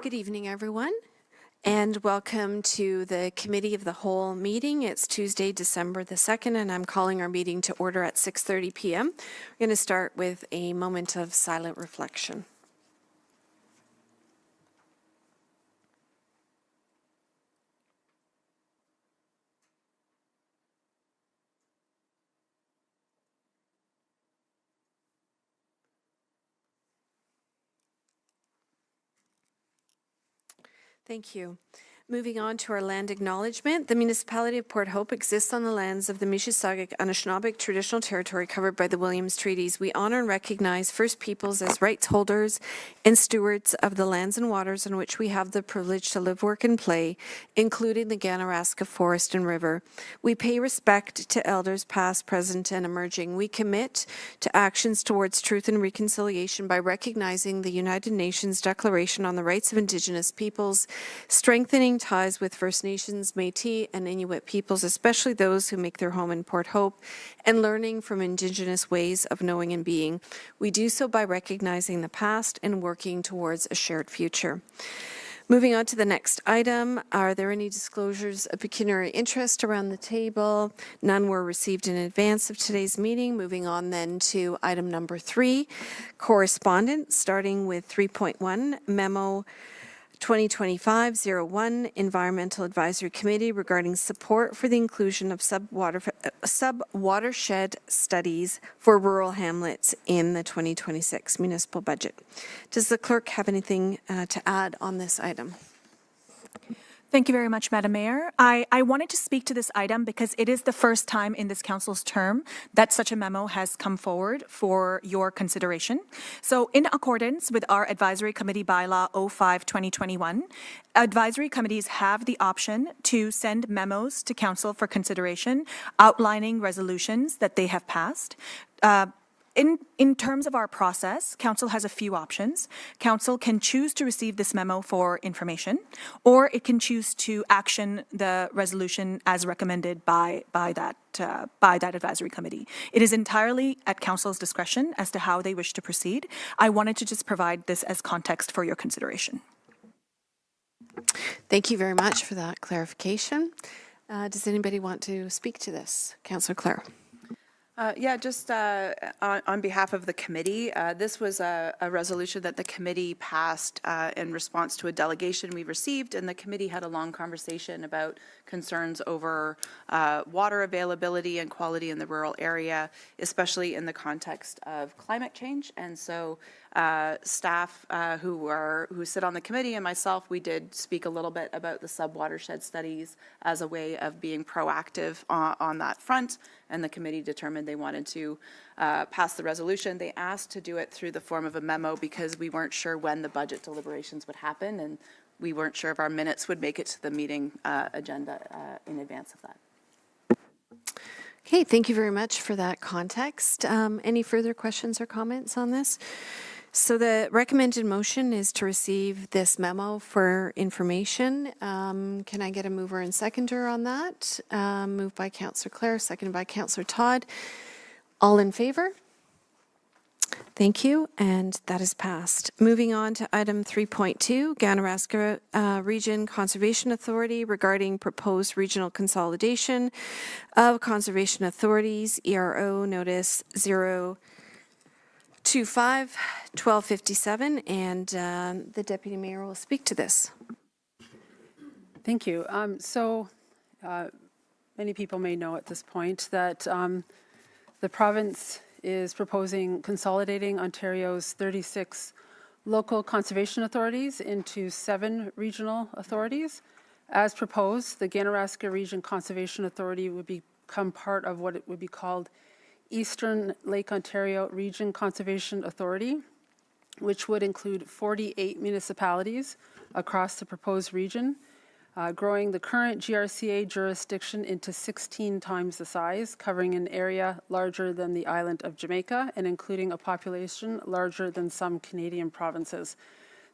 Good evening, everyone, and welcome to the Committee of the Whole meeting. It's Tuesday, December the 2nd, and I'm calling our meeting to order at 6:30 p.m. We're going to start with a moment of silent reflection. Thank you. Moving on to our land acknowledgement, the municipality of Port Hope exists on the lands of the Mississauga Anishinaabe traditional territory covered by the Williams Treaties. We honor and recognize First Peoples as rights holders and stewards of the lands and waters in which we have the privilege to live, work, and play, including the Ganaraska Forest and River. We pay respect to elders past, present, and emerging. We commit to actions towards truth and reconciliation by recognizing the United Nations Declaration on the Rights of Indigenous Peoples, strengthening ties with First Nations, Métis, and Inuit peoples, especially those who make their home in Port Hope, and learning from Indigenous ways of knowing and being. We do so by recognizing the past and working towards a shared future. Moving on to the next item, are there any disclosures of pecuniary interest around the table? None were received in advance of today's meeting. Moving on then to item number 3, correspondence, starting with 3.1, memo 2025-01 Environmental Advisory Committee regarding support for the inclusion of sub-watershed studies for rural hamlets in the 2026 municipal budget. Does the clerk have anything to add on this item? Thank you very much, Madam Mayor. I wanted to speak to this item because it is the first time in this council's term that such a memo has come forward for your consideration. So in accordance with our Advisory Committee Bylaw 05-2021, advisory committees have the option to send memos to council for consideration outlining resolutions that they have passed. In terms of our process, council has a few options. Council can choose to receive this memo for information, or it can choose to action the resolution as recommended by that advisory committee. It is entirely at council's discretion as to how they wish to proceed. I wanted to just provide this as context for your consideration. Thank you very much for that clarification. Does anybody want to speak to this? Councillor Clare. Just on behalf of the committee, this was a resolution that the committee passed in response to a delegation we received, and the committee had a long conversation about concerns over water availability and quality in the rural area, especially in the context of climate change. And so staff who sit on the committee and myself, we did speak a little bit about the sub-watershed studies as a way of being proactive on that front, and the committee determined they wanted to pass the resolution. They asked to do it through the form of a memo because we weren't sure when the budget deliberations would happen, and we weren't sure if our minutes would make it to the meeting agenda in advance of that. Okay, thank you very much for that context. Any further questions or comments on this? So the recommended motion is to receive this memo for information. Can I get a mover and seconder on that? Moved by Councillor Clare, seconded by Councillor Todd. All in favor? Thank you, and that is passed. Moving on to item 3.2, Ganaraska Region Conservation Authority regarding proposed regional consolidation of conservation authorities, ERO Notice 025-1257, and the Deputy Mayor will speak to this. Thank you. Many people may know at this point that the province is proposing consolidating Ontario's 36 local conservation authorities into 7 regional authorities. As proposed, the Ganaraska Region Conservation Authority would become part of what it would be called Eastern Lake Ontario Region Conservation Authority, which would include 48 municipalities across the proposed region, growing the current GRCA jurisdiction into 16 times the size, covering an area larger than the island of Jamaica and including a population larger than some Canadian provinces.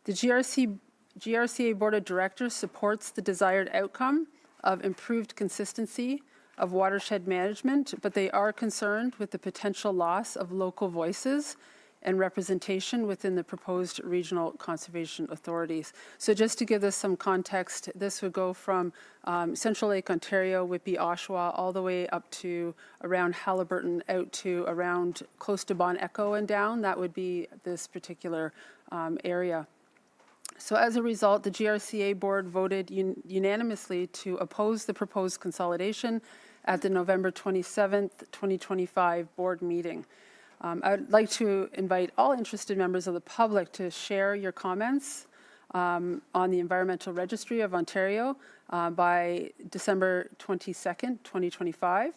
The GRCA Board of Directors supports the desired outcome of improved consistency of watershed management, but they are concerned with the potential loss of local voices and representation within the proposed regional conservation authorities. So just to give this some context, this would go from Central Lake, Ontario, Whitby, Oshawa, all the way up to around Halliburton, out to around close to Bon Echo and down. That would be this particular area. So as a result, the GRCA board voted unanimously to oppose the proposed consolidation at the November 27th, 2025 board meeting. I would like to invite all interested members of the public to share your comments on the Environmental Registry of Ontario by December 22nd, 2025.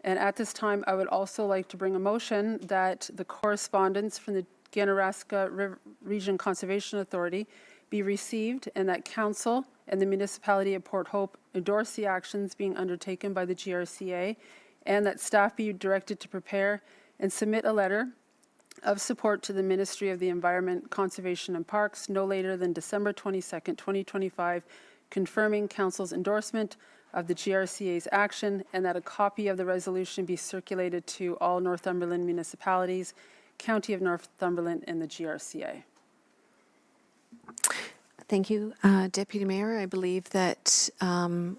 And at this time, I would also like to bring a motion that the correspondence from the Ganaraska Region Conservation Authority be received and that Council and the Municipality of Port Hope endorse the actions being undertaken by the GRCA, and that staff be directed to prepare and submit a letter of support to the Ministry of the Environment, Conservation and Parks no later than December 22nd, 2025, confirming Council's endorsement of the GRCA's action, and that a copy of the resolution be circulated to all Northumberland municipalities, County of Northumberland, and the GRCA. Thank you, Deputy Mayor. I believe that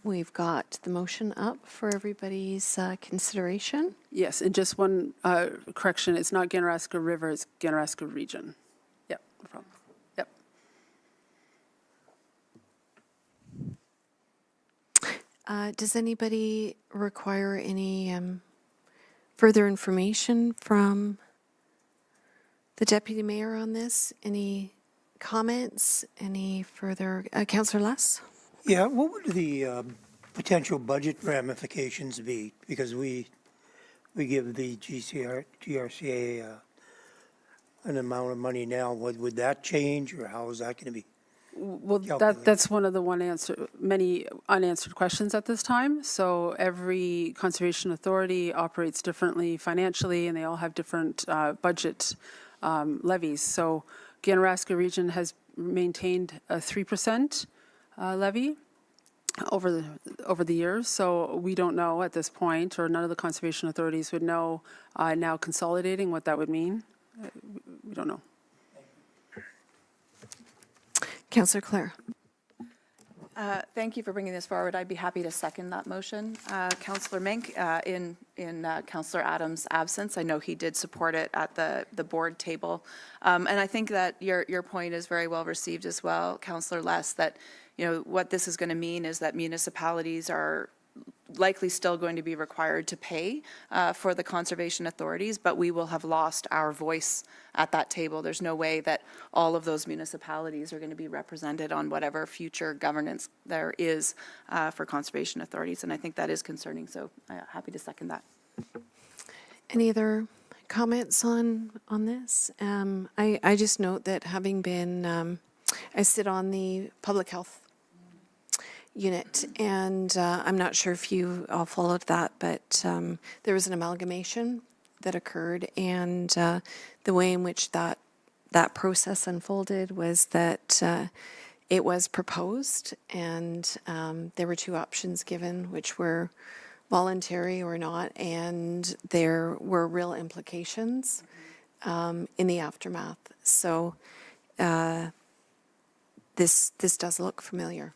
we've got the motion up for everybody's consideration. Yes, and just one correction, it's not Ganaraska River, it's Ganaraska Region. Yep, no problem. Yep. Does anybody require any further information from the Deputy Mayor on this? Any comments? Any further? Councillor Less? Yeah, what would the potential budget ramifications be? Because we give the GRCA an amount of money now. Would that change, or how is that going to be? Well, that's one of the many unanswered questions at this time. So every conservation authority operates differently financially, and they all have different budget levies. So Ganaraska Region has maintained a 3% levy over the years. So we don't know at this point, or none of the conservation authorities would know now consolidating what that would mean. We don't know. Councillor Clare. Thank you for bringing this forward. I'd be happy to second that motion. Councillor Mink, in Councillor Adams' absence, I know he did support it at the board table. And I think that your point is very well received as well, Councillor Less, that, you know, what this is going to mean is that municipalities are likely still going to be required to pay for the conservation authorities, but we will have lost our voice at that table. There's no way that all of those municipalities are going to be represented on whatever future governance there is for conservation authorities, and I think that is concerning, so happy to second that. Any other comments on this? I just note that having been, I sit on the public health unit, and I'm not sure if you all followed that, but there was an amalgamation that occurred, and the way in which that process unfolded was that it was proposed, and there were two options given, which were voluntary or not, and there were real implications in the aftermath. So this does look familiar.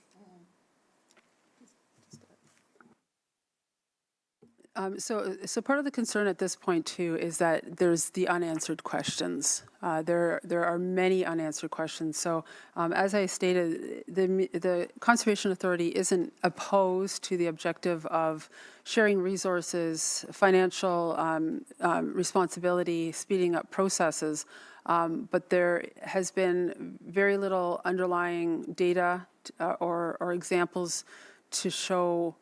So part of the concern at this point too is that there's the unanswered questions. There are many unanswered questions. So as I stated, the Conservation Authority isn't opposed to the objective of sharing resources, financial responsibility, speeding up processes, but there has been very little underlying data or examples to show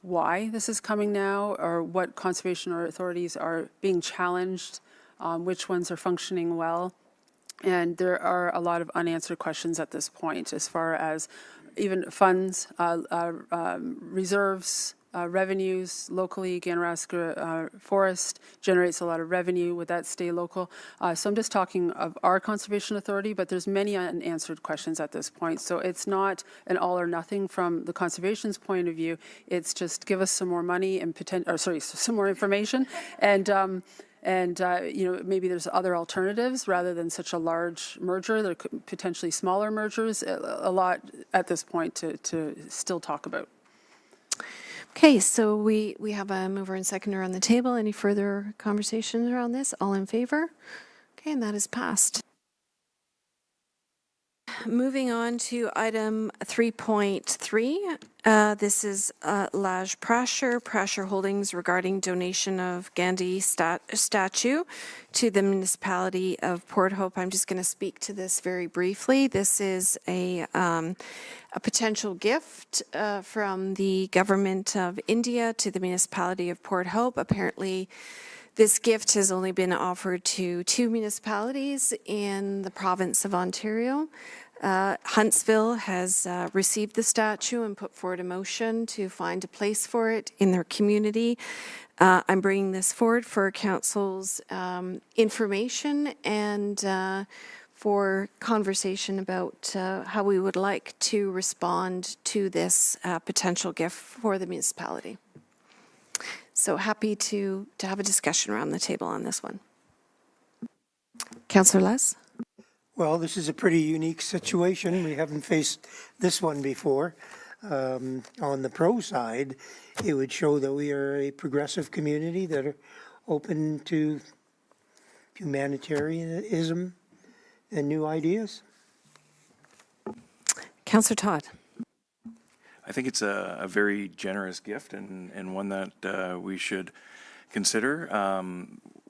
why this is coming now, or what conservation authorities are being challenged, which ones are functioning well. And there are a lot of unanswered questions at this point, as far as even funds, reserves, revenues locally. Ganaraska Forest generates a lot of revenue. Would that stay local? So I'm just talking of our conservation authority, but there's many unanswered questions at this point. So it's not an all or nothing from the conservation's point of view. It's just give us some more money and some more information, and And, maybe there's other alternatives rather than such a large merger. There could potentially smaller mergers, a lot at this point to still talk about. Okay, so we have a mover and seconder on the table. Any further conversations around this? All in favor? Okay, and that is passed. Moving on to item 3.3. This is Laj Prasher Holdings regarding donation of Gandhi statue to the municipality of Port Hope. I'm just going to speak to this very briefly. This is a potential gift from the government of India to the municipality of Port Hope. Apparently, this gift has only been offered to 2 municipalities in the province of Ontario. Huntsville has received the statue and put forward a motion to find a place for it in their community. I'm bringing this forward for council's information and for conversation about how we would like to respond to this potential gift for the municipality. So happy to have a discussion around the table on this one. Councillor Les? Well, this is a pretty unique situation. We haven't faced this one before. On the pro side, it would show that we are a progressive community that are open to humanitarianism and new ideas. Councillor Todd? I think it's a very generous gift and one that we should consider.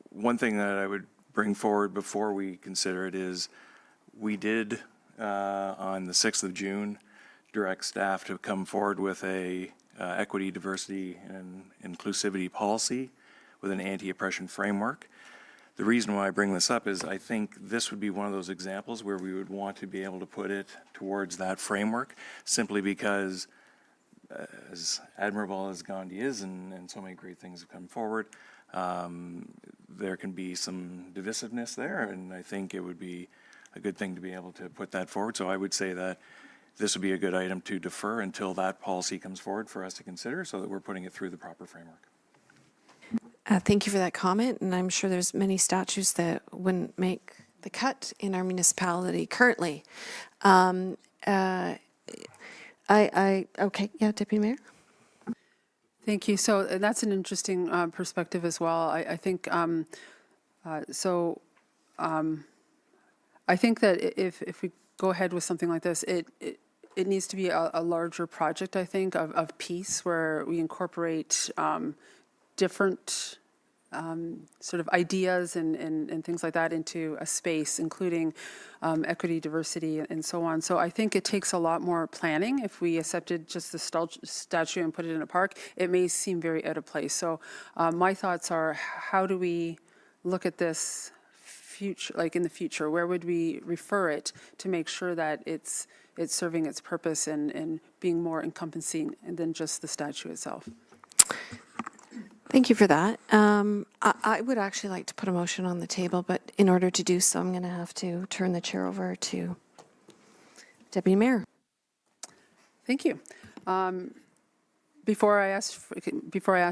One thing that I would bring forward before we consider it is we did, on the 6th of June, direct staff to come forward with a equity, diversity, and inclusivity policy with an anti-oppression framework. The reason why I bring this up is I think this would be one of those examples where we would want to be able to put it towards that framework, simply because as admirable as Gandhi is and so many great things have come forward, there can be some divisiveness there, and I think it would be a good thing to be able to put that forward. So I would say that this would be a good item to defer until that policy comes forward for us to consider so that we're putting it through the proper framework. Thank you for that comment, and I'm sure there's many statues that wouldn't make the cut in our municipality currently. Okay, yeah, Deputy Mayor? Thank you. So that's an interesting perspective as well. I think I think that if we go ahead with something like this, it needs to be a larger project, I think, of peace, where we incorporate different sort of ideas and things like that into a space, including equity, diversity, and so on. So I think it takes a lot more planning. If we accepted just the statue and put it in a park, it may seem very out of place. So my thoughts are, how do we look at this future, like in the future? Where would we refer it to make sure that it's serving its purpose and being more encompassing than just the statue itself? Thank you for that. I would actually like to put a motion on the table, but in order to do so, I'm going to have to turn the chair over to Deputy Mayor. Thank you. Before I ask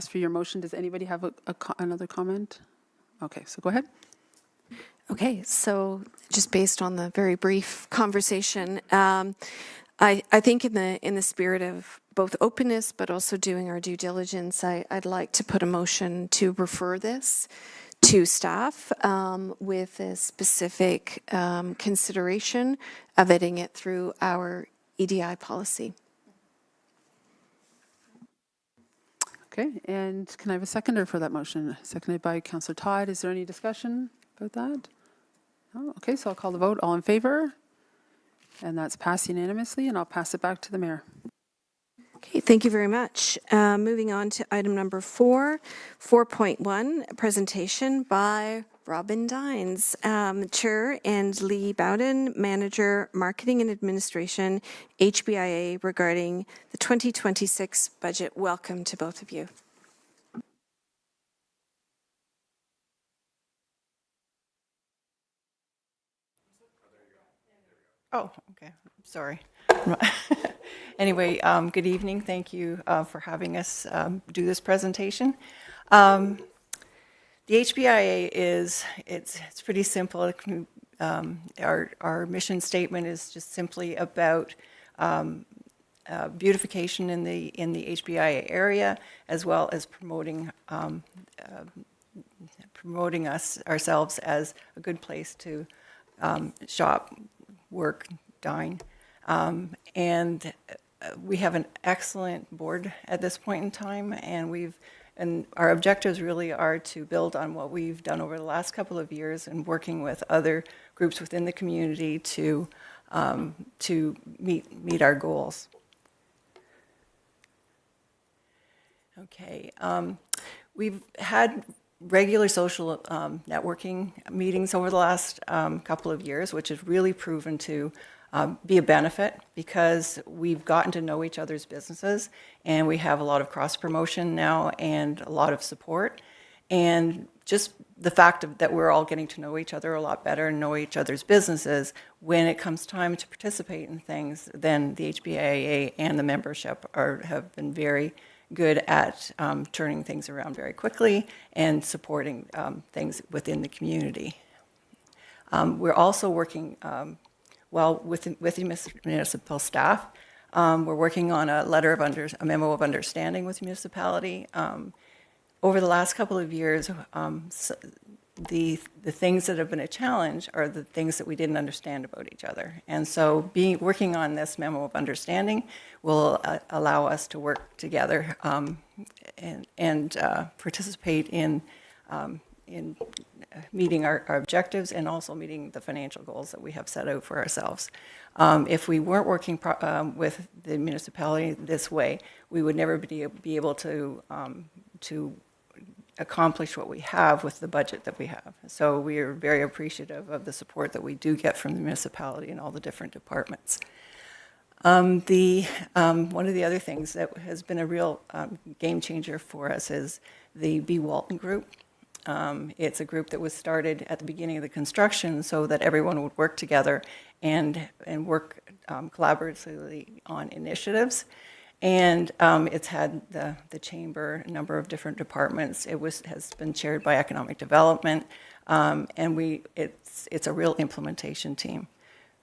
for your motion, does anybody have another comment? Okay, so go ahead. Okay, so just based on the very brief conversation, I think in the spirit of both openness but also doing our due diligence, I'd like to put a motion to refer this to staff with a specific consideration of vetting it through our EDI policy. Okay, and can I have a seconder for that motion? Seconded by Councillor Todd. Is there any discussion about that? No? Okay, so I'll call the vote. All in favor? And that's passed unanimously, and I'll pass it back to the mayor. Okay, thank you very much. Moving on to item number 4.1, a presentation by Robin Dines, Chair, and Lee Bowden, Manager, Marketing and Administration, HBIA, regarding the 2026 budget. Welcome to both of you. Oh, okay. Sorry. Anyway, good evening. Thank you for having us do this presentation. The HBIA it's pretty simple. Our mission statement is just simply about beautification in the HBIA area, as well as promoting ourselves as a good place to shop, work, dine. And we have an excellent board at this point in time, and our objectives really are to build on what we've done over the last couple of years and working with other groups within the community to meet our goals. Okay, we've had regular social networking meetings over the last couple of years, which has really proven to be a benefit because we've gotten to know each other's businesses, and we have a lot of cross-promotion now and a lot of support. And just the fact that we're all getting to know each other a lot better and know each other's businesses, when it comes time to participate in things, then the HBIA and the membership have been very good at turning things around very quickly and supporting things within the community. We're also working well with the municipal staff. We're working on a memo of understanding with the municipality. Over the last couple of years, the things that have been a challenge are the things that we didn't understand about each other. And so working on this memo of understanding will allow us to work together and participate in meeting our objectives and also meeting the financial goals that we have set out for ourselves. If we weren't working with the municipality this way, we would never be able to accomplish what we have with the budget that we have. So we are very appreciative of the support that we do get from the municipality and all the different departments. One of the other things that has been a real game changer for us is the B. Walton Group. It's a group that was started at the beginning of the construction so that everyone would work together and work collaboratively on initiatives. And it's had the chamber, a number of different departments. Has been chaired by economic development, and it's a real implementation team.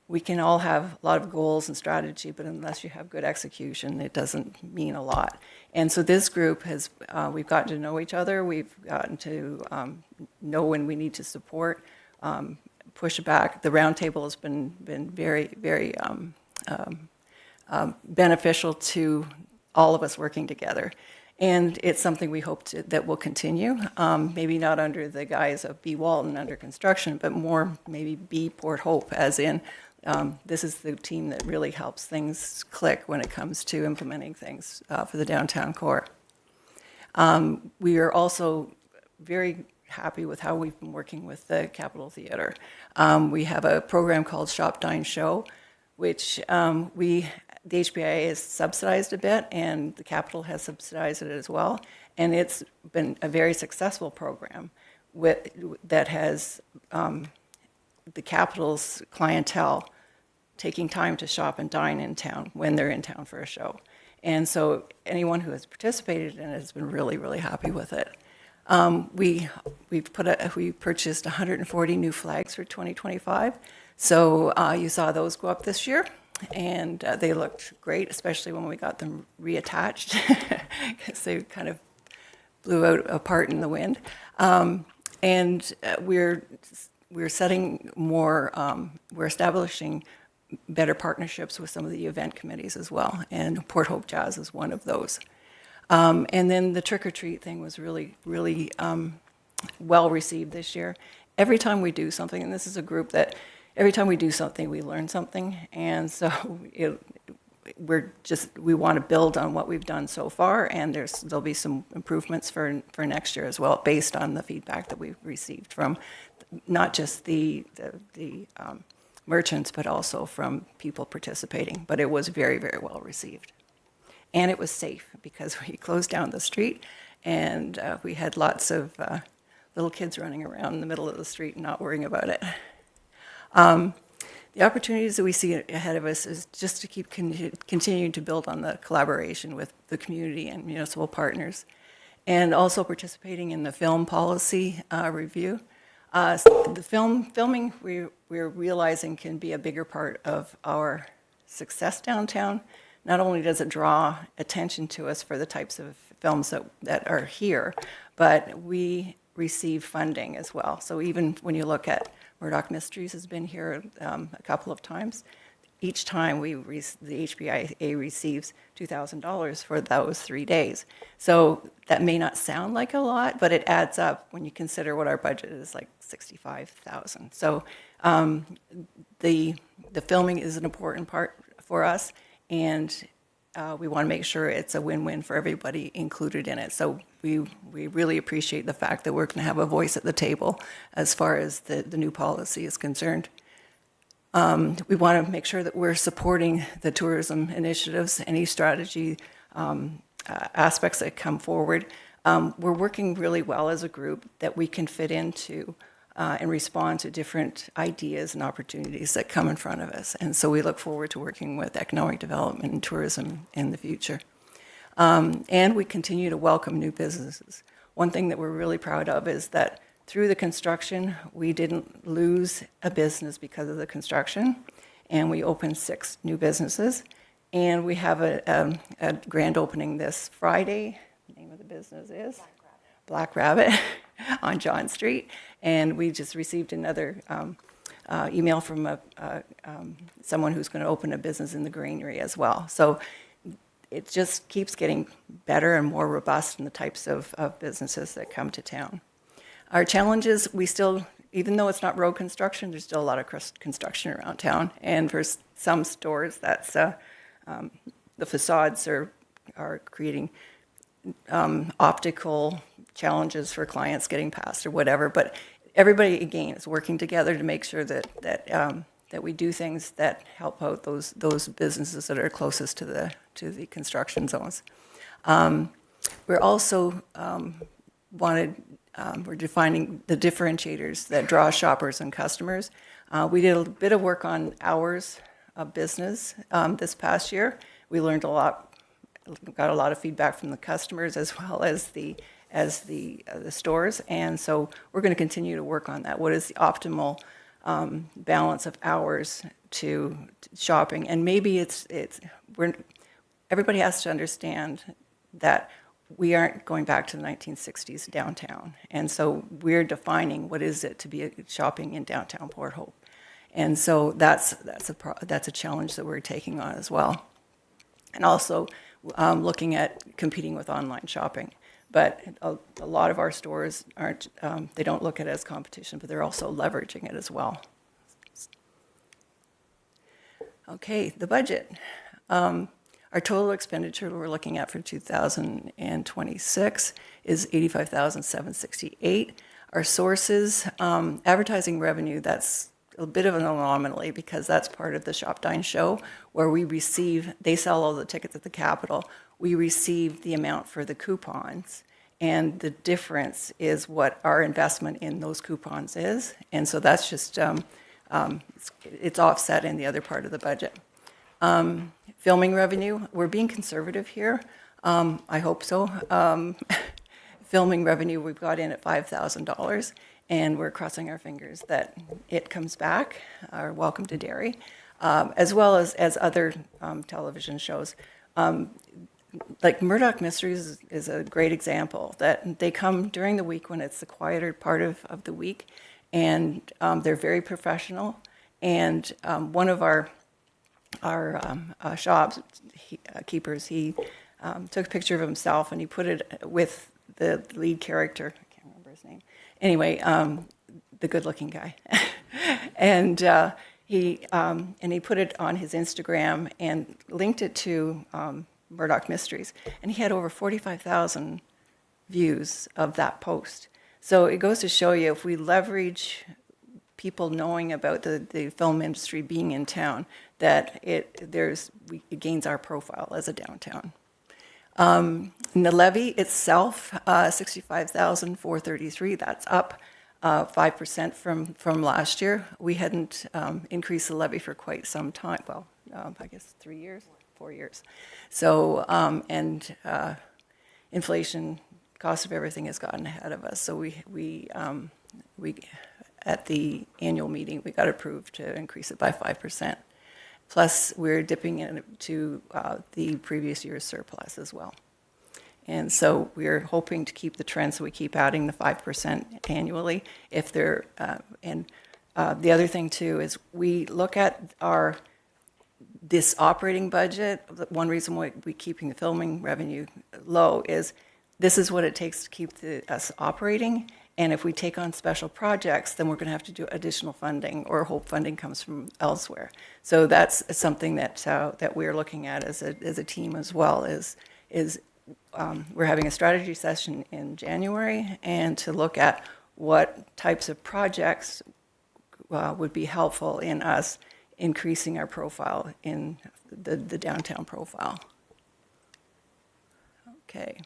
We can all have a lot of goals and strategy, but unless you have good execution, it doesn't mean a lot. And so this group we've gotten to know each other. We've gotten to know when we need to support, push back. The roundtable has been very, very beneficial to all of us working together. And it's something we hope that will continue, maybe not under the guise of B. Walton under construction, but more maybe B. Port Hope, as in this is the team that really helps things click when it comes to implementing things for the downtown core. We are also very happy with how we've been working with the Capitol Theatre. We have a program called Shop, Dine, Show, which the HBIA has subsidized a bit, and the Capitol has subsidized it as well. And it's been a very successful program that has the Capitol's clientele taking time to shop and dine in town when they're in town for a show. And so anyone who has participated in it has been really, really happy with it. We purchased 140 new flags for 2025. So you saw those go up this year, and they looked great, especially when we got them reattached, because they kind of blew out apart in the wind. And we're setting more, we're establishing better partnerships with some of the event committees as well, and Port Hope Jazz is one of those. And then the trick or treat thing was really, really well received this year. Every time we do something, and this is a group that every time we do something, we learn something, and so we want to build on what we've done so far, and there'll be some improvements for next year as well, based on the feedback that we've received from not just the merchants, but also from people participating. But it was very, very well received. And it was safe because we closed down the street, and we had lots of little kids running around in the middle of the street and not worrying about it. The opportunities that we see ahead of us is just to keep continuing to build on the collaboration with the community and municipal partners. and also participating in the film policy review. The filming, we're realizing can be a bigger part of our success downtown. Not only does it draw attention to us for the types of films that are here, but we receive funding as well. So even when you look at Murdoch Mysteries has been here a couple of times, each time the HPIA receives $2,000 for those 3 days. So that may not sound like a lot, but it adds up when you consider what our budget is, like $65,000. So the filming is an important part for us, and we want to make sure it's a win-win for everybody included in it. So we really appreciate the fact that we're going to have a voice at the table as far as the new policy is concerned. We want to make sure that we're supporting the tourism initiatives, any strategy aspects that come forward. We're working really well as a group that we can fit into and respond to different ideas and opportunities that come in front of us. And so we look forward to working with economic development and tourism in the future. And we continue to welcome new businesses. One thing that we're really proud of is that through the construction, we didn't lose a business because of the construction, and we opened 6 new businesses. And we have a grand opening this Friday. The name of the business is Black Rabbit on John Street. And we just received another email from someone who's going to open a business in the Greenery as well. So it just keeps getting better and more robust in the types of businesses that come to town. Our challenges, we still, even though it's not road construction, there's still a lot of construction around town. And for some stores, that's the facades are creating optical challenges for clients getting past or whatever. But everybody, again, is working together to make sure that we do things that help out those businesses that are closest to the construction zones. We're also we're defining the differentiators that draw shoppers and customers. We did a bit of work on hours of business this past year. We learned a lot, got a lot of feedback from the customers as well as the stores, and so we're going to continue to work on that. What is the optimal balance of hours to shopping? And maybe everybody has to understand that we aren't going back to the 1960s downtown. And so we're defining what is it to be shopping in downtown Port Hope. And so that's a challenge that we're taking on as well. And also looking at competing with online shopping. But a lot of our stores they don't look at it as competition, but they're also leveraging it as well. Okay, the budget. Our total expenditure we're looking at for 2026 is $85,768. Our sources, advertising revenue, that's a bit of an anomaly because that's part of the Shop Dine Show where they sell all the tickets at the Capitol. We receive the amount for the coupons, and the difference is what our investment in those coupons is. And so that's just, it's offset in the other part of the budget. Filming revenue, we're being conservative here. I hope so. Filming revenue, we've got in at $5,000, and we're crossing our fingers that it comes back, our Welcome to Derry, as well as other television shows. Like Murdoch Mysteries is a great example, that they come during the week when it's the quieter part of the week, and they're very professional. And one of our shopkeepers, he took a picture of himself and he put it with the lead character. I can't remember his name. Anyway, the good-looking guy, and he put it on his Instagram and linked it to Murdoch Mysteries, and he had over 45,000 views of that post. So it goes to show you, if we leverage people knowing about the film industry being in town, that it gains our profile as a downtown. And the levy itself, $65,433, that's up 5% from last year. We hadn't increased the levy for quite some time, well, I guess 3 years, 4 years. So, inflation cost of everything has gotten ahead of us. So we at the annual meeting, we got approved to increase it by 5%. Plus, we're dipping into the previous year's surplus as well. And so we're hoping to keep the trend, so we keep adding the 5% annually. If they're, the other thing too is we look at this operating budget. One reason why we're keeping the filming revenue low is this is what it takes to keep us operating. And if we take on special projects, then we're going to have to do additional funding, or hope funding comes from elsewhere. So that's something that we're looking at as a team as well. We're having a strategy session in January, and to look at what types of projects would be helpful in us increasing our profile in the downtown profile. Okay.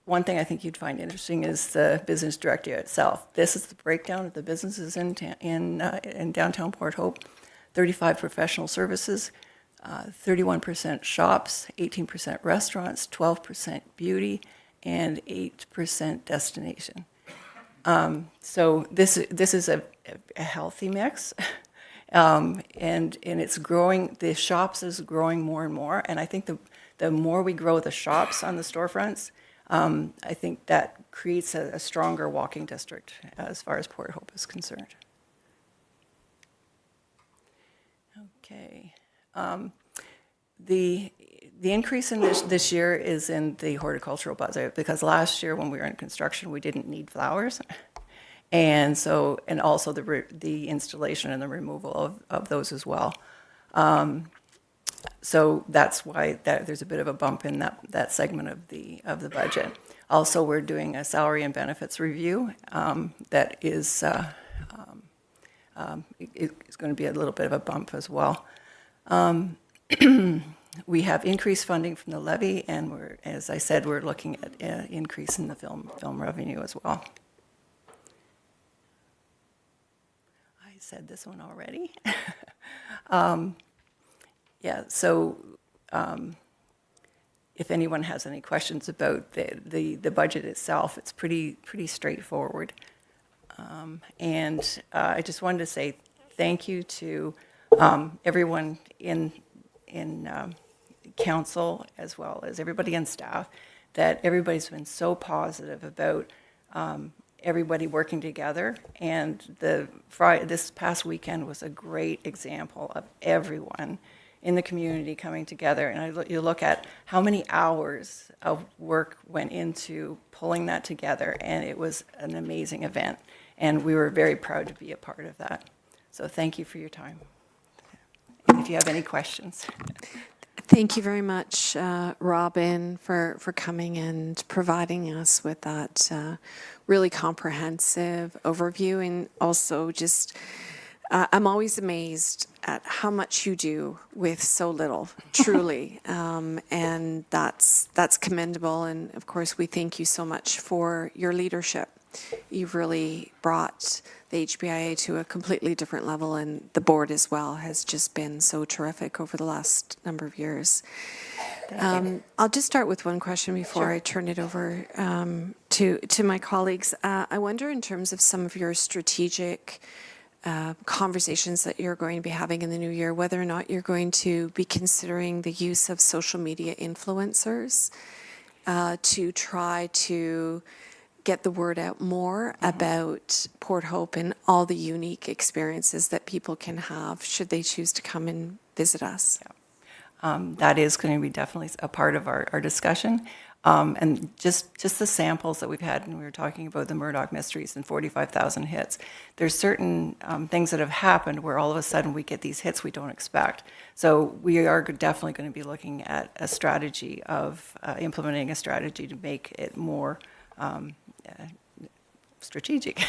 One thing I think you'd find interesting is the business directory itself. This is the breakdown of the businesses in downtown Port Hope. 35 professional services, 31% shops, 18% restaurants, 12% beauty, and 8% destination. So this is a healthy mix, and it's growing. The shops is growing more and more, and I think the more we grow the shops on the storefronts, I think that creates a stronger walking district as far as Port Hope is concerned. Okay. The increase in this year is in the horticultural budget, because last year when we were in construction, we didn't need flowers. And also the installation and the removal of those as well. So that's why there's a bit of a bump in that segment of the budget. Also, we're doing a salary and benefits review that is going to be a little bit of a bump as well. We have increased funding from the levy, and as I said, we're looking at increasing the film revenue as well. I said this one already. Yeah, so if anyone has any questions about the budget itself, it's pretty straightforward. And I just wanted to say thank you to everyone in council, as well as everybody on staff, that everybody's been so positive about everybody working together. And this past weekend was a great example of everyone in the community coming together. And you look at how many hours of work went into pulling that together, and it was an amazing event. And we were very proud to be a part of that. So thank you for your time. And if you have any questions. Thank you very much, Robin, for coming and providing us with that really comprehensive overview. And also just, I'm always amazed at how much you do with so little, truly. And that's commendable. And of course, we thank you so much for your leadership. You've really brought the HBIA to a completely different level, and the board as well has just been so terrific over the last number of years. I'll just start with one question before I turn it over to my colleagues. I wonder, in terms of some of your strategic conversations that you're going to be having in the new year, whether or not you're going to be considering the use of social media influencers to try to get the word out more about Port Hope and all the unique experiences that people can have should they choose to come and visit us. That is going to be definitely a part of our discussion. And just the samples that we've had, and we were talking about the Murdoch Mysteries and 45,000 hits. There's certain things that have happened where all of a sudden we get these hits we don't expect. So we are definitely going to be looking at a strategy of implementing a strategy to make it more strategic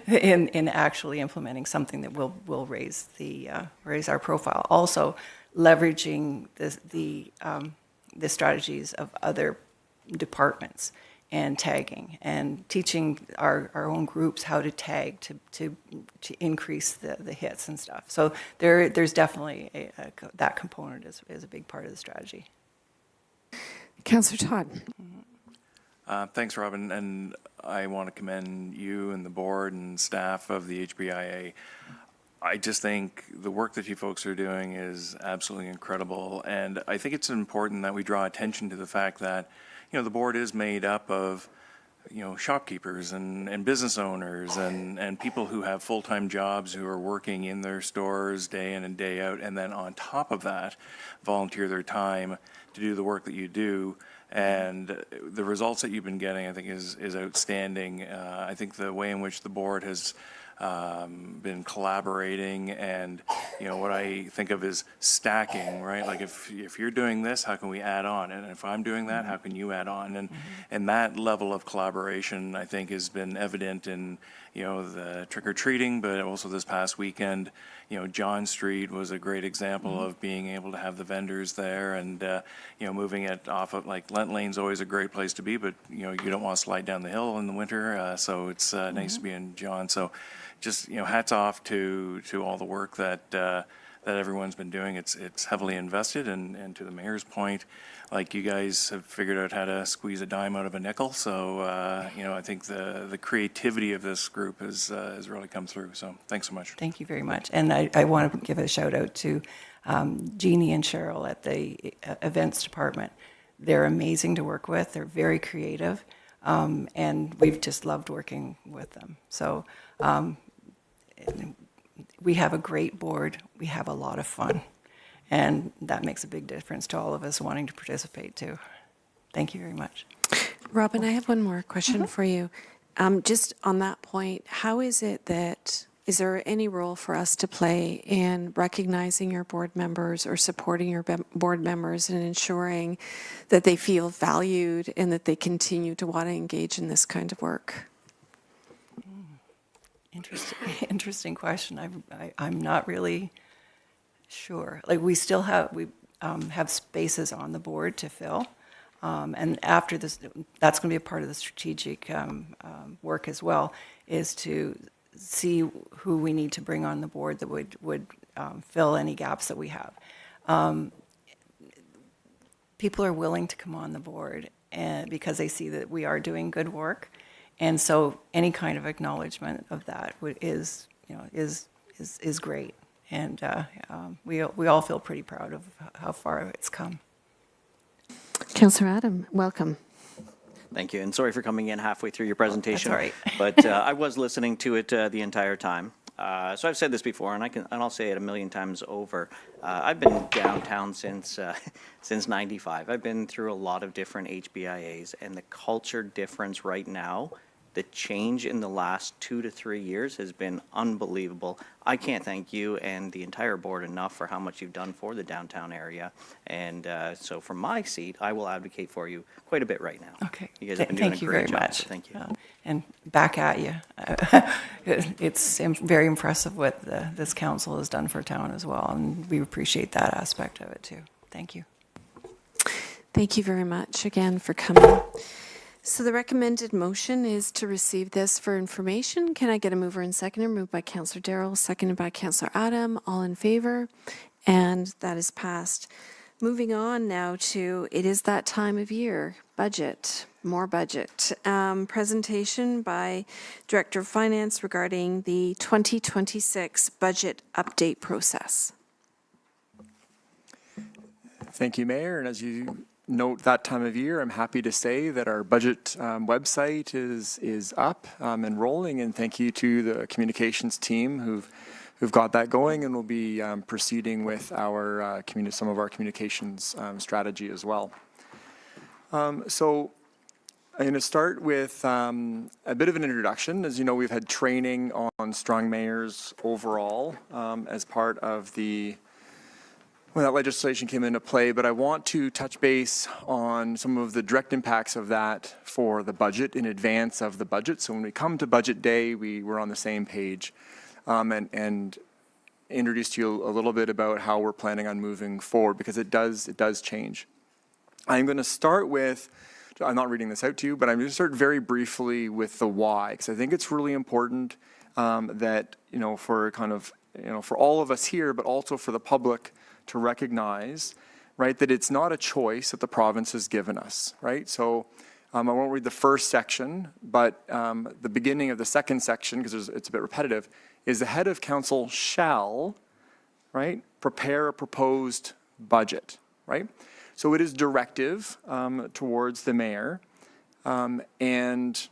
in actually implementing something that will raise our profile. Also, leveraging the strategies of other departments and tagging and teaching our own groups how to tag to increase the hits and stuff. So there's definitely that component is a big part of the strategy. Councillor Todd. Thanks, Robin, and I want to commend you and the board and staff of the HBIA. I just think the work that you folks are doing is absolutely incredible, and I think it's important that we draw attention to the fact that, the board is made up of, shopkeepers and business owners and people who have full-time jobs who are working in their stores day in and day out, and then on top of that, volunteer their time to do the work that you do. And the results that you've been getting, I think, is outstanding. I think the way in which the board has been collaborating and, what I think of as stacking, right? Like if you're doing this, how can we add on? And if I'm doing that, how can you add on? And that level of collaboration, I think, has been evident in, the trick-or-treating, but also this past weekend, John Street was a great example of being able to have the vendors there and, moving it off of, like, Lent Lane's always a great place to be, but, you don't want to slide down the hill in the winter, so it's nice to be in John. So just, hats off to all the work that everyone's been doing. It's heavily invested, and to the mayor's point, like, you guys have figured out how to squeeze a dime out of a nickel. So, I think the creativity of this group has really come through. So thanks so much. Thank you very much. And I want to give a shout out to Jeannie and Cheryl at the events department. They're amazing to work with. They're very creative. And we've just loved working with them. So we have a great board. We have a lot of fun. And that makes a big difference to all of us wanting to participate too. Thank you very much. Robin, I have one more question for you. Just on that point, how is it that, is there any role for us to play in recognizing your board members or supporting your board members and ensuring that they feel valued and that they continue to want to engage in this kind of work? Interesting question. I'm not really sure. Like, we still have spaces on the board to fill. And after this, that's going to be a part of the strategic work as well, is to see who we need to bring on the board that would fill any gaps that we have. People are willing to come on the board and because they see that we are doing good work. And so any kind of acknowledgement of that is great. And we all feel pretty proud of how far it's come. Councillor Adam, welcome. Thank you, and sorry for coming in halfway through your presentation. That's all right. But I was listening to it the entire time. So I've said this before, and I'll say it a million times over. I've been downtown since '95. I've been through a lot of different HBIAs, and the culture difference right now, the change in the last 2 to 3 years has been unbelievable. I can't thank you and the entire board enough for how much you've done for the downtown area. And so from my seat, I will advocate for you quite a bit right now. Okay. You guys have been doing a great job. Much. So thank you. And back at you. It's very impressive what this council has done for town as well, and we appreciate that aspect of it too. Thank you. Thank you very much again for coming. So the recommended motion is to receive this for information. Can I get a mover and seconder? Moved by Councillor Darrell, seconded by Councillor Adam. All in favor? And that is passed. Moving on now to, it is that time of year, budget, more budget. Presentation by Director of Finance regarding the 2026 budget update process. Thank you, Mayor. And as you note that time of year, I'm happy to say that our budget website is up and rolling, and thank you to the communications team who've got that going, and will be proceeding with our some of our communications strategy as well. So I'm going to start with a bit of an introduction. As you know, we've had training on strong mayors overall as part of when that legislation came into play, but I want to touch base on some of the direct impacts of that for the budget in advance of the budget. So when we come to budget day, we were on the same page and introduce to you a little bit about how we're planning on moving forward, because it does change. I'm going to start with, I'm not reading this out to you, but I'm going to start very briefly with the why, because I think it's really important that, for for all of us here, but also for the public to recognize, right, that it's not a choice that the province has given us, right? So I won't read the first section, but the beginning of the second section, because it's a bit repetitive, is the head of council shall, right, prepare a proposed budget, right? So it is directive towards the mayor. And,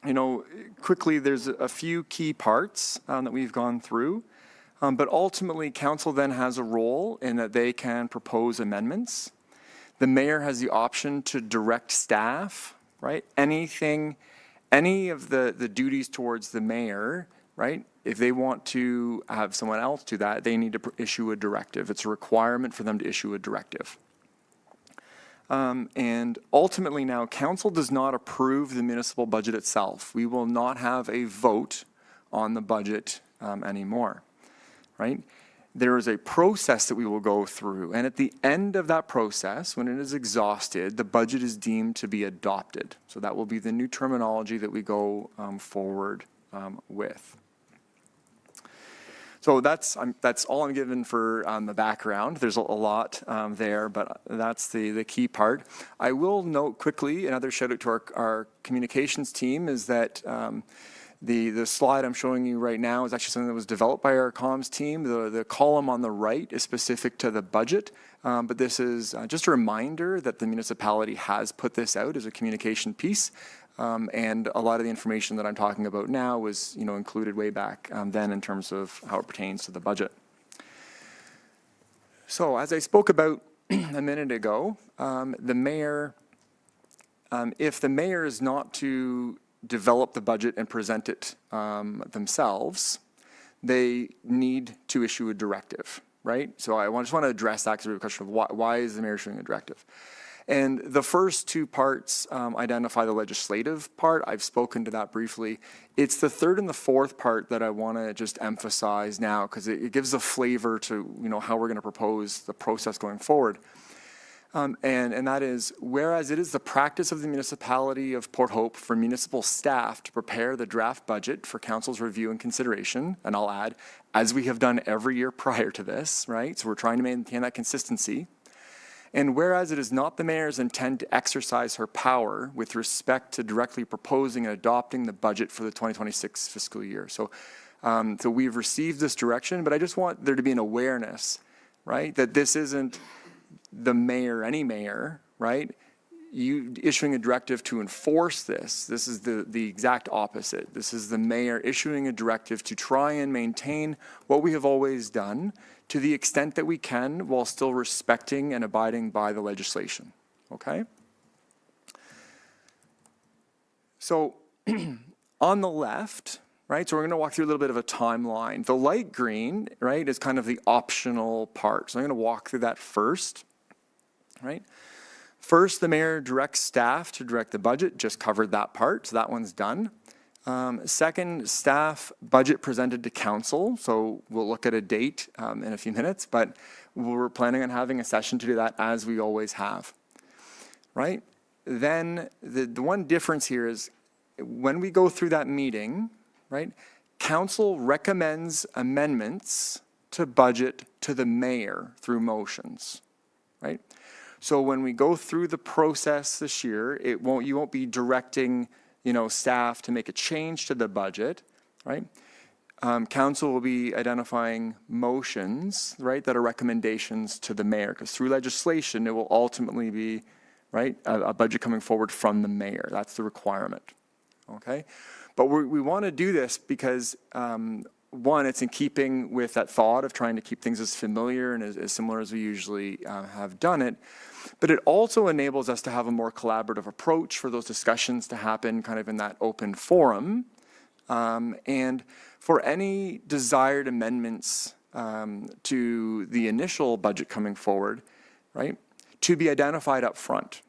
you know, quickly, there's a few key parts that we've gone through. But ultimately, council then has a role in that they can propose amendments. The mayor has the option to direct staff, right? Any of the duties towards the mayor, right? If they want to have someone else do that, they need to issue a directive. It's a requirement for them to issue a directive. And ultimately now, council does not approve the municipal budget itself. We will not have a vote on the budget anymore, right? There is a process that we will go through, and at the end of that process, when it is exhausted, the budget is deemed to be adopted. So that will be the new terminology that we go forward with. So that's all I'm given for the background. There's a lot there, but that's the key part. I will note quickly, another shout out to our communications team, is that the slide I'm showing you right now is actually something that was developed by our comms team. The column on the right is specific to the budget, but this is just a reminder that the municipality has put this out as a communication piece. And a lot of the information that I'm talking about now was, you know, included way back then in terms of how it pertains to the budget. So as I spoke about a minute ago, the mayor, if the mayor is not to develop the budget and present it themselves, they need to issue a directive, right? So I just want to address that because we have a question of why is the mayor issuing a directive? And the first two parts identify the legislative part. I've spoken to that briefly. It's the third and the fourth part that I want to just emphasize now because it gives a flavor to, you know, how we're going to propose the process going forward. And that is, whereas it is the practice of the municipality of Port Hope for municipal staff to prepare the draft budget for council's review and consideration, and I'll add, as we have done every year prior to this, right? So we're trying to maintain that consistency. And whereas it is not the mayor's intent to exercise her power with respect to directly proposing and adopting the budget for the 2026 fiscal year. So we've received this direction, but I just want there to be an awareness, right? That this isn't the mayor, any mayor, right? You issuing a directive to enforce this. This is the exact opposite. This is the mayor issuing a directive to try and maintain what we have always done to the extent that we can while still respecting and abiding by the legislation, okay? So on the left, right, so we're gonna walk through a little bit of a timeline. The light green, right, is kind of the optional part. So I'm gonna walk through that first, right? First, the mayor directs staff to direct the budget, just covered that part, so that one's done. Second, staff budget presented to council, so we'll look at a date in a few minutes, but we're planning on having a session to do that as we always have, right? Then the one difference here is when we go through that meeting, right, council recommends amendments to budget to the mayor through motions, right? So when we go through the process this year, you won't be directing, you know, staff to make a change to the budget, right? Council will be identifying motions, right, that are recommendations to the mayor, because through legislation, it will ultimately be, right, a budget coming forward from the mayor. That's the requirement, okay? But we want to do this because, one, it's in keeping with that thought of trying to keep things as familiar and as similar as we usually have done it. But it also enables us to have a more collaborative approach for those discussions to happen kind of in that open forum. And for any desired amendments to the initial budget coming forward, right, to be identified up front.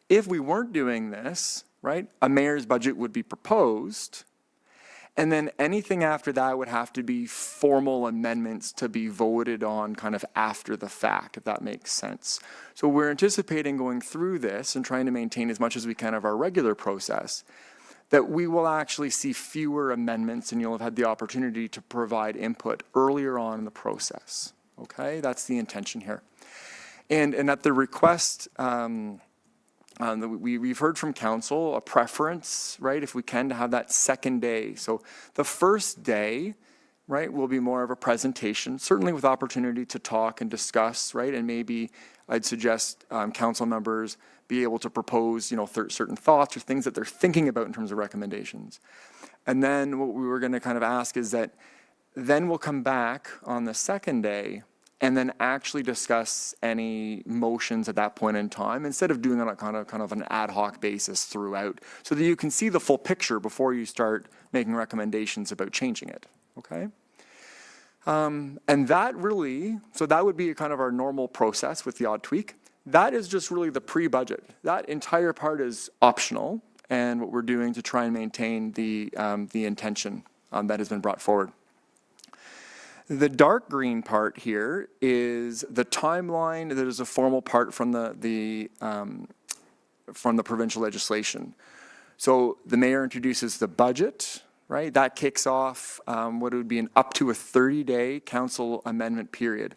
If we weren't doing this, right, a mayor's budget would be proposed, and then anything after that would have to be formal amendments to be voted on kind of after the fact, if that makes sense. So we're anticipating going through this and trying to maintain as much as we can of our regular process, that we will actually see fewer amendments and you'll have had the opportunity to provide input earlier on in the process. Okay, that's the intention here. And at the request, we've heard from council a preference, right, if we can, to have that second day. So the first day, right, will be more of a presentation, certainly with opportunity to talk and discuss, right, and maybe I'd suggest council members be able to propose, certain thoughts or things that they're thinking about in terms of recommendations. And then what we were going to kind of ask is that then we'll come back on the second day and then actually discuss any motions at that point in time, instead of doing it on a kind of an ad hoc basis throughout, so that you can see the full picture before you start making recommendations about changing it, okay? And that really, so that would be kind of our normal process with the odd tweak. That is just really the pre-budget. That entire part is optional, and what we're doing to try and maintain the intention that has been brought forward. The dark green part here is the timeline that is a formal part from the provincial legislation. So the mayor introduces the budget, right? That kicks off what would be an up to a 30-day council amendment period.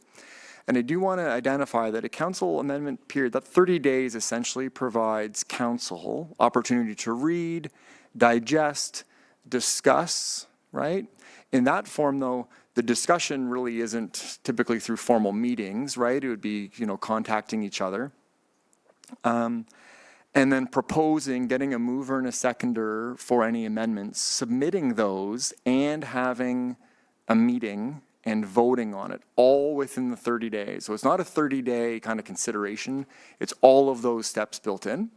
And I do want to identify that a council amendment period, that 30 days essentially provides council opportunity to read, digest, discuss, right? In that form, though, the discussion really isn't typically through formal meetings, right? It would be, contacting each other. And then proposing, getting a mover and a seconder for any amendments, submitting those, and having a meeting and voting on it, all within the 30 days. So it's not a 30-day kind of consideration. It's all of those steps built in.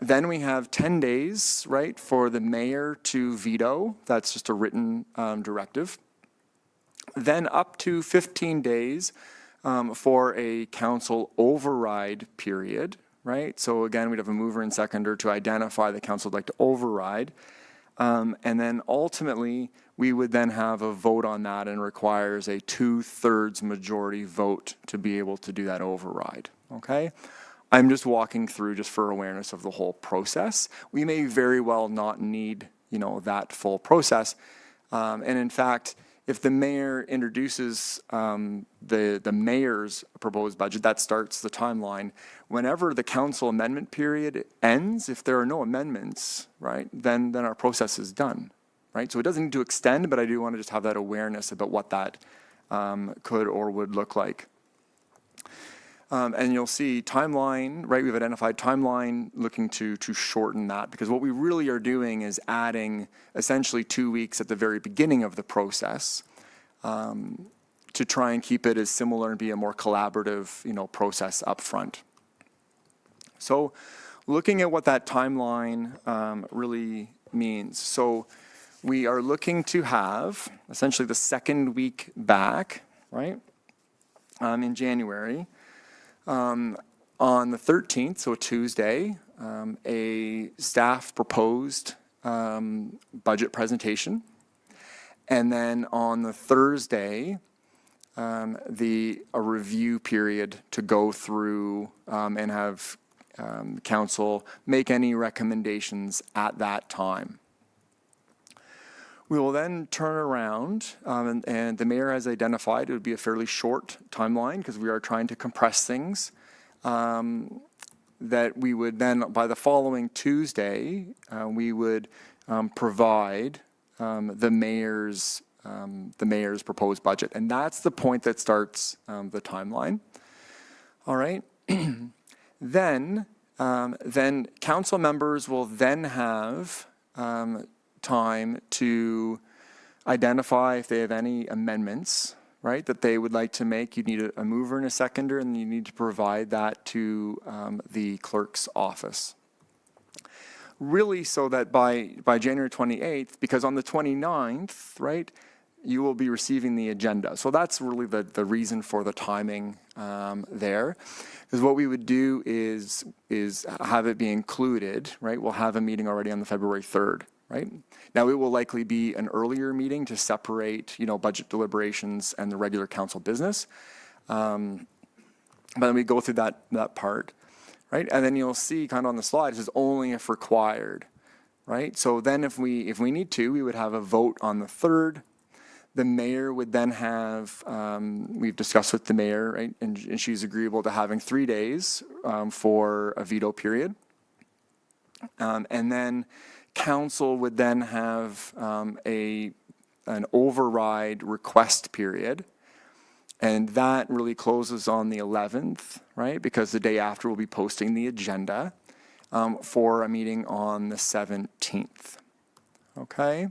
Then we have 10 days, right, for the mayor to veto. That's just a written directive. Then up to 15 days for a council override period, right? So again, we'd have a mover and seconder to identify the council would like to override. And then ultimately, we would then have a vote on that, and requires a 2/3 majority vote to be able to do that override, okay? I'm just walking through just for awareness of the whole process. We may very well not need, that full process. And in fact, if the mayor introduces the mayor's proposed budget, that starts the timeline. Whenever the council amendment period ends, if there are no amendments, right, then our process is done, right? So it doesn't need to extend, but I do want to just have that awareness about what that could or would look like. And you'll see timeline, right? We've identified timeline, looking to shorten that, because what we really are doing is adding essentially 2 weeks at the very beginning of the process to try and keep it as similar and be a more collaborative, process up front. So looking at what that timeline really means. So we are looking to have essentially the second week back, right, in January. On the 13th, so a Tuesday, a staff proposed budget presentation. And then on the Thursday, a review period to go through and have council make any recommendations at that time. We will then turn around, and the mayor has identified it would be a fairly short timeline, because we are trying to compress things, that we would then, by the following Tuesday, we would provide the mayor's proposed budget. And that's the point that starts the timeline. All right. Then council members will then have time to identify if they have any amendments, right, that they would like to make. You need a mover and a seconder, and you need to provide that to the clerk's office. Really, so that by January 28th, because on the 29th, right, you will be receiving the agenda. So that's really the reason for the timing there. Because what we would do is have it be included, right? We'll have a meeting already on the February 3rd. Right? Now, it will likely be an earlier meeting to separate, budget deliberations and the regular council business. But then we go through that part, right? And then you'll see kind of on the slide, it says only if required, right? So then if we need to, we would have a vote on the 3rd. The mayor would then have, we've discussed with the mayor, right, and she's agreeable to having 3 days for a veto period. And then council would then have an override request period. And that really closes on the 11th, right? Because the day after we'll be posting the agenda for a meeting on the 17th. Okay?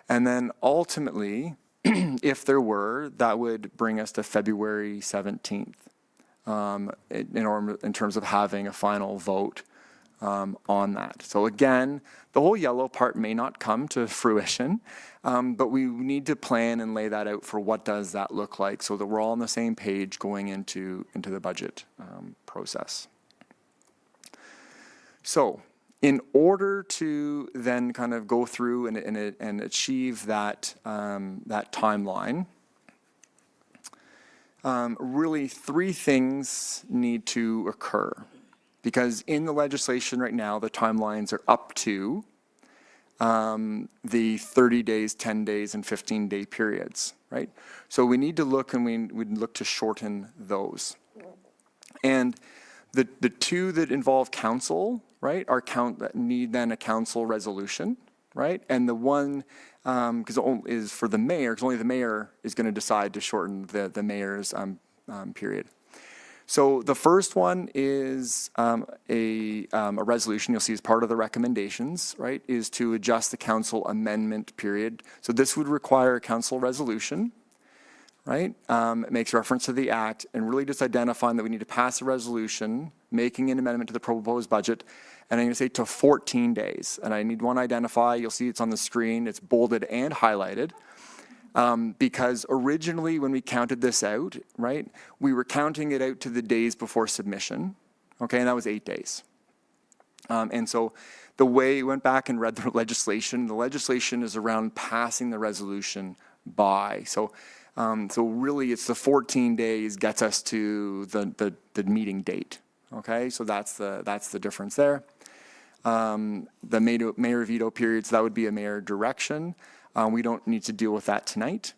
And then ultimately, if there were, that would bring us to February 17th in terms of having a final vote on that. So again, the whole yellow part may not come to fruition, but we need to plan and lay that out for what does that look like so that we're all on the same page going into the budget process. So in order to then kind of go through and achieve that, that timeline, really 3 things need to occur. Because in the legislation right now, the timelines are up to the 30 days, 10 days, and 15-day periods, right? So we need to look, and we'd look to shorten those. And the 2 that involve council, right, are that need then a council resolution, right? And the one, because is for the mayor, because only the mayor is going to decide to shorten the mayor's period. So the first one is a resolution you'll see as part of the recommendations, right, is to adjust the council amendment period. So this would require a council resolution, right? It makes reference to the act and really just identifying that we need to pass a resolution, making an amendment to the proposed budget, and I'm going to say to 14 days. And I need one identify. You'll see it's on the screen. It's bolded and highlighted. Because originally when we counted this out, right, we were counting it out to the days before submission, okay, and that was 8 days. And so the way we went back and read the legislation is around passing the resolution by. So really it's the 14 days gets us to the meeting date, okay, so that's the difference there. The mayor veto period, so that would be a mayor direction. We don't need to deal with that tonight.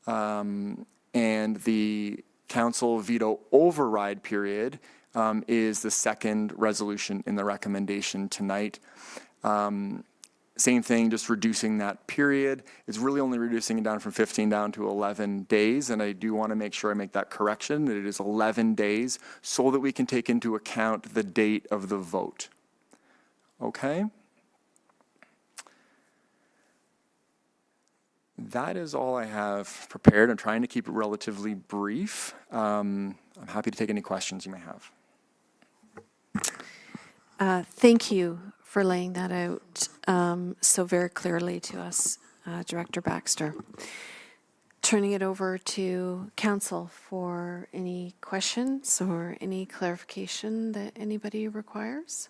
And the council veto override period is the second resolution in the recommendation tonight. Same thing, just reducing that period. It's really only reducing it down from 15 down to 11 days. And I do want to make sure I make that correction, that it is 11 days so that we can take into account the date of the vote. Okay? That is all I have prepared. I'm trying to keep it relatively brief. I'm happy to take any questions you may have. Thank you for laying that out so very clearly to us, Director Baxter. Turning it over to council for any questions or any clarification that anybody requires.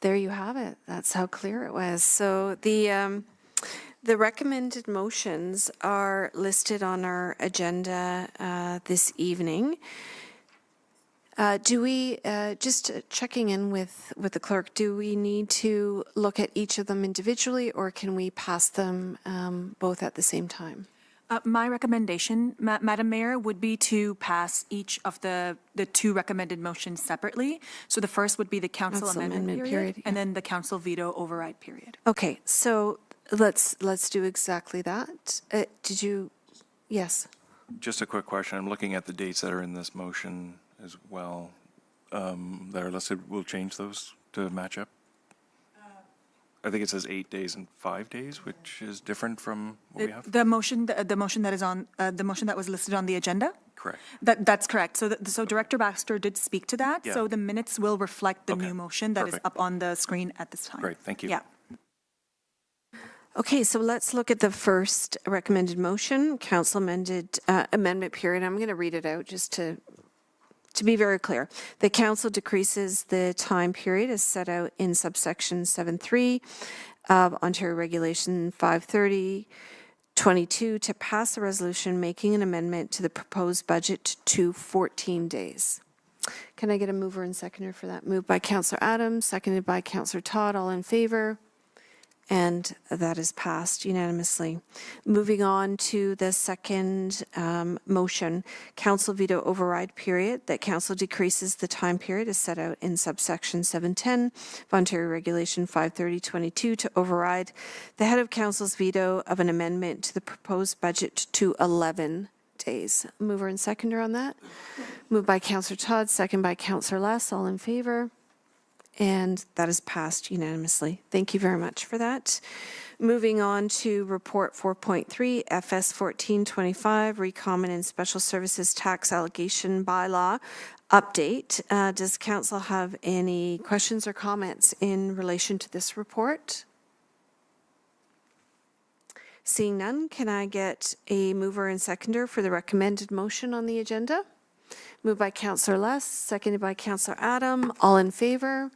There you have it. That's how clear it was. So the recommended motions are listed on our agenda this evening. Do we, just checking in with the clerk, do we need to look at each of them individually, or can we pass them both at the same time? My recommendation, Madam Mayor, would be to pass each of the 2 recommended motions separately. So the first would be the council amendment period, and then the council veto override period. Okay, so let's do exactly that. Did you, yes? Just a quick question. I'm looking at the dates that are in this motion as well. That are listed. We'll change those to match up. I think it says 8 days and 5 days, which is different from what we have. The motion that is on, the motion that was listed on the agenda? Correct. That's correct. So Director Baxter did speak to that. Yeah. So the minutes will reflect the Okay. new motion that is Perfect. up on the screen at this time. Great, thank you. Yeah. Okay, so let's look at the first recommended motion, council amendment period. I'm going to read it out just to be very clear. The council decreases the time period as set out in subsection 7.3 of Ontario Regulation 530-22 to pass a resolution making an amendment to the proposed budget to 14 days. Can I get a mover and seconder for that? Moved by Councillor Adams, seconded by Councillor Todd. All in favor? And that is passed unanimously. Moving on to the second motion, council veto override period, that council decreases the time period as set out in subsection 710 of Ontario Regulation 53022 to override the head of council's veto of an amendment to the proposed budget to 11 days. Mover and seconder on that. Moved by Councillor Todd, second by Councillor Less. All in favor? And that is passed unanimously. Thank you very much for that. Moving on to Report 4.3, FS 1425, Recommon and Special Services Tax Allegation Bylaw Update. Does council have any questions or comments in relation to this report? Seeing none, can I get a mover and seconder for the recommended motion on the agenda? Moved by Councillor Less, seconded by Councillor Adam. All in favor?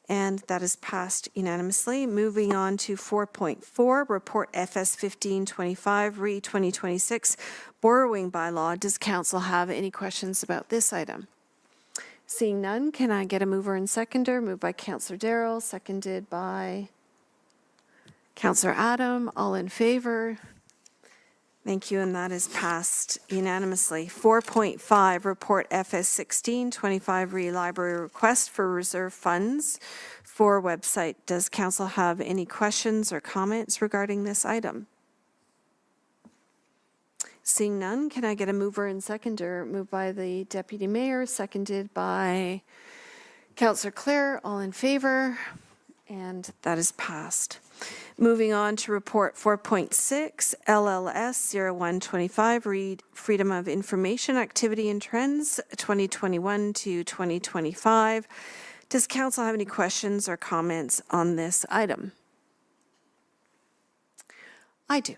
And that is passed unanimously. Moving on to 4.4, Report FS 1525, Re 2026, Borrowing Bylaw. Does council have any questions about this item? Seeing none, can I get a mover and seconder? Moved by Councillor Darrell, seconded by Councillor Adam. All in favor? Thank you, and that is passed unanimously. 4.5, Report FS 1625, Re-Library Request for Reserve Funds for website. Does council have any questions or comments regarding this item? Seeing none, can I get a mover and seconder? Moved by the Deputy Mayor, seconded by Councillor Clare. All in favor? And that is passed. Moving on to Report 4.6, LLS 0125, Read Freedom of Information Activity and Trends 2021 to 2025. Does council have any questions or comments on this item? I do.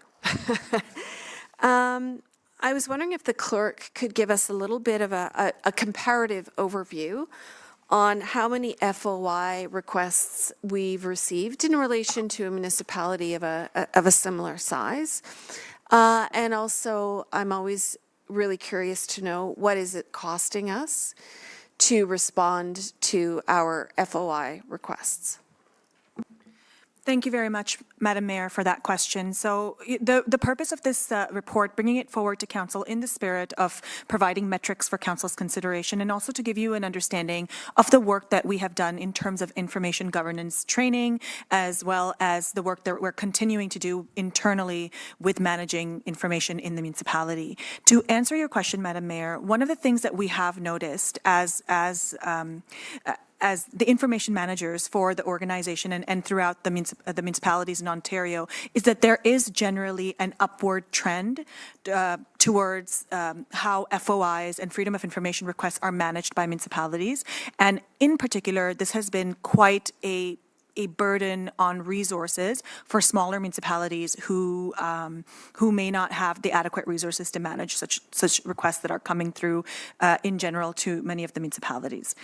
I was wondering if the clerk could give us a little bit of a comparative overview on how many FOI requests we've received in relation to a municipality of a similar size. And also, I'm always really curious to know, what is it costing us to respond to our FOI requests? Thank you very much, Madam Mayor, for that question. So the purpose of this report, bringing it forward to council in the spirit of providing metrics for council's consideration, and also to give you an understanding of the work that we have done in terms of information governance training, as well as the work that we're continuing to do internally with managing information in the municipality. To answer your question, Madam Mayor, one of the things that we have noticed as the information managers for the organization and throughout the municipalities in Ontario is that there is generally an upward trend towards how FOIs and freedom of information requests are managed by municipalities. And in particular, this has been quite a burden on resources for smaller municipalities who may not have the adequate resources to manage such requests that are coming through in general to many of the municipalities.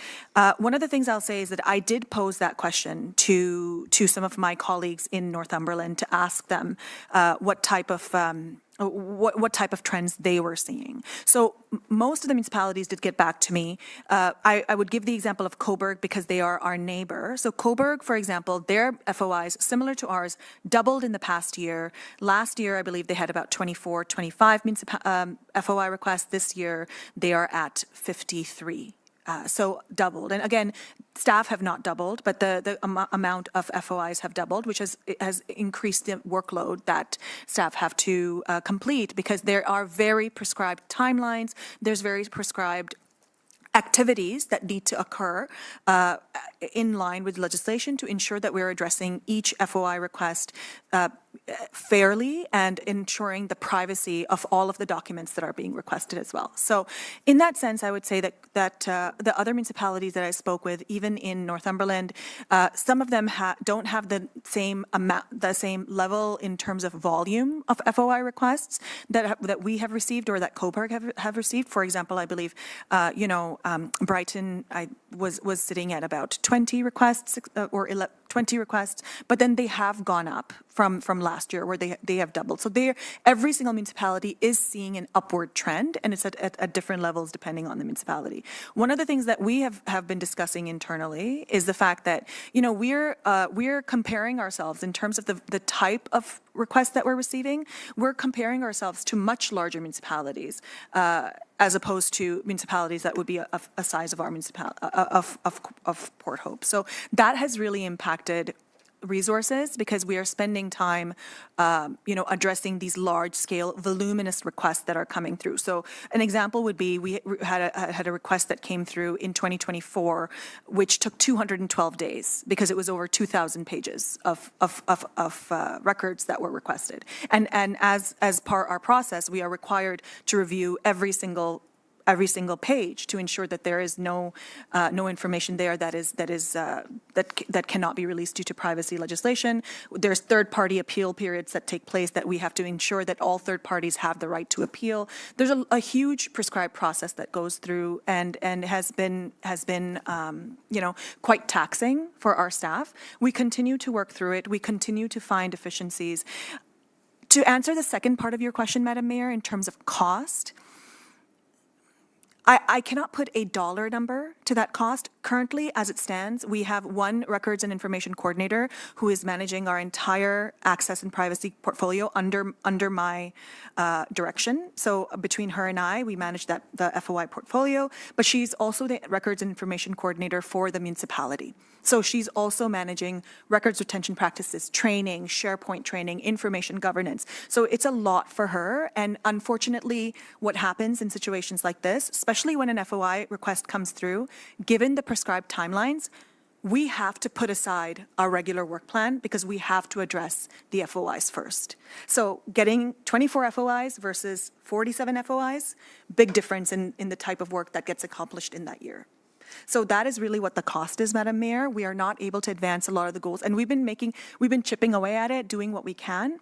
One of the things I'll say is that I did pose that question to some of my colleagues in Northumberland to ask them what type of trends they were seeing. So most of the municipalities did get back to me. I would give the example of Cobourg because they are our neighbor. So Cobourg, for example, their FOIs, similar to ours, doubled in the past year. Last year, I believe they had about 24, 25 FOI requests. This year, they are at 53. So doubled. And again, staff have not doubled, but the amount of FOIs have doubled, which has increased the workload that staff have to complete, because there are very prescribed timelines. There's very prescribed activities that need to occur in line with legislation to ensure that we're addressing each FOI request fairly and ensuring the privacy of all of the documents that are being requested as well. So in that sense, I would say that the other municipalities that I spoke with, even in Northumberland, some of them don't have the same amount, the same level in terms of volume of FOI requests that we have received or that Cobourg have received. For example, I believe, Brighton was sitting at about 20 requests or 20 requests, but then they have gone up from last year where they have doubled. So every single municipality is seeing an upward trend, and it's at different levels depending on the municipality. One of the things that we have been discussing internally is the fact that, we're comparing ourselves in terms of the type of requests that we're receiving. We're comparing ourselves to much larger municipalities, as opposed to municipalities that would be a size of our of Port Hope. So that has really impacted resources because we are spending time, addressing these large-scale, voluminous requests that are coming through. So an example would be we had a request that came through in 2024, which took 212 days because it was over 2,000 pages of records that were requested. And as part our process, we are required to review every single page to ensure that there is no information there that cannot be released due to privacy legislation. There's third-party appeal periods that take place that we have to ensure that all third parties have the right to appeal. There's a huge prescribed process that goes through and has been quite taxing for our staff. We continue to work through it. We continue to find efficiencies. To answer the second part of your question, Madam Mayor, in terms of cost, I cannot put a dollar number to that cost. Currently, as it stands, we have one records and information coordinator who is managing our entire access and privacy portfolio under my direction. So between her and I, we manage the FOI portfolio, but she's also the records and information coordinator for the municipality. So she's also managing records retention practices, training, SharePoint training, information governance. So it's a lot for her. And unfortunately, what happens in situations like this, especially when an FOI request comes through, given the prescribed timelines, we have to put aside our regular work plan because we have to address the FOIs first. So getting 24 FOIs versus 47 FOIs, big difference in the type of work that gets accomplished in that year. So that is really what the cost is, Madam Mayor. We are not able to advance a lot of the goals, and we've been chipping away at it, doing what we can.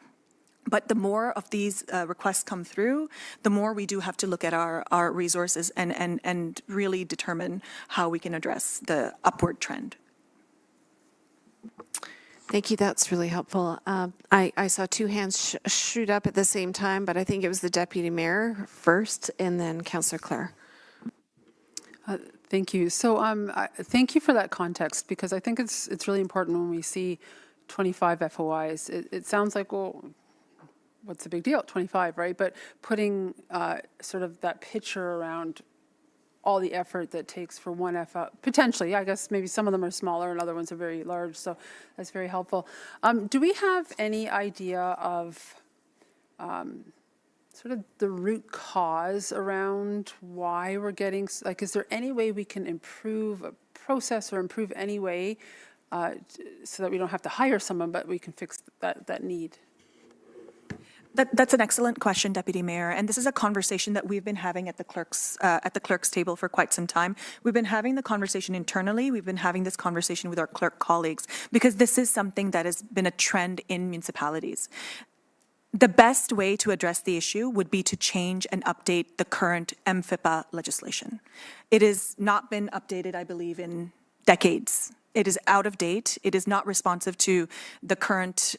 But the more of these requests come through, the more we do have to look at our resources and really determine how we can address the upward trend. Thank you. That's really helpful. I saw two hands shoot up at the same time, but I think it was the Deputy Mayor first and then Councillor Clare. Thank you. So thank you for that context, because I think it's really important when we see 25 FOIs. It sounds like, well, what's the big deal? 25, right? But putting sort of that picture around all the effort that takes for one FOI, potentially, I guess maybe some of them are smaller and other ones are very large, so that's very helpful. Do we have any idea of sort of the root cause around why we're getting, like, is there any way we can improve a process or improve any way so that we don't have to hire someone, but we can fix that need? That's an excellent question, Deputy Mayor, and this is a conversation that we've been having at the clerk's table for quite some time. We've been having the conversation internally. We've been having this conversation with our clerk colleagues because this is something that has been a trend in municipalities. The best way to address the issue would be to change and update the current MFIPA legislation. It has not been updated, I believe, in decades. It is out of date. It is not responsive to the current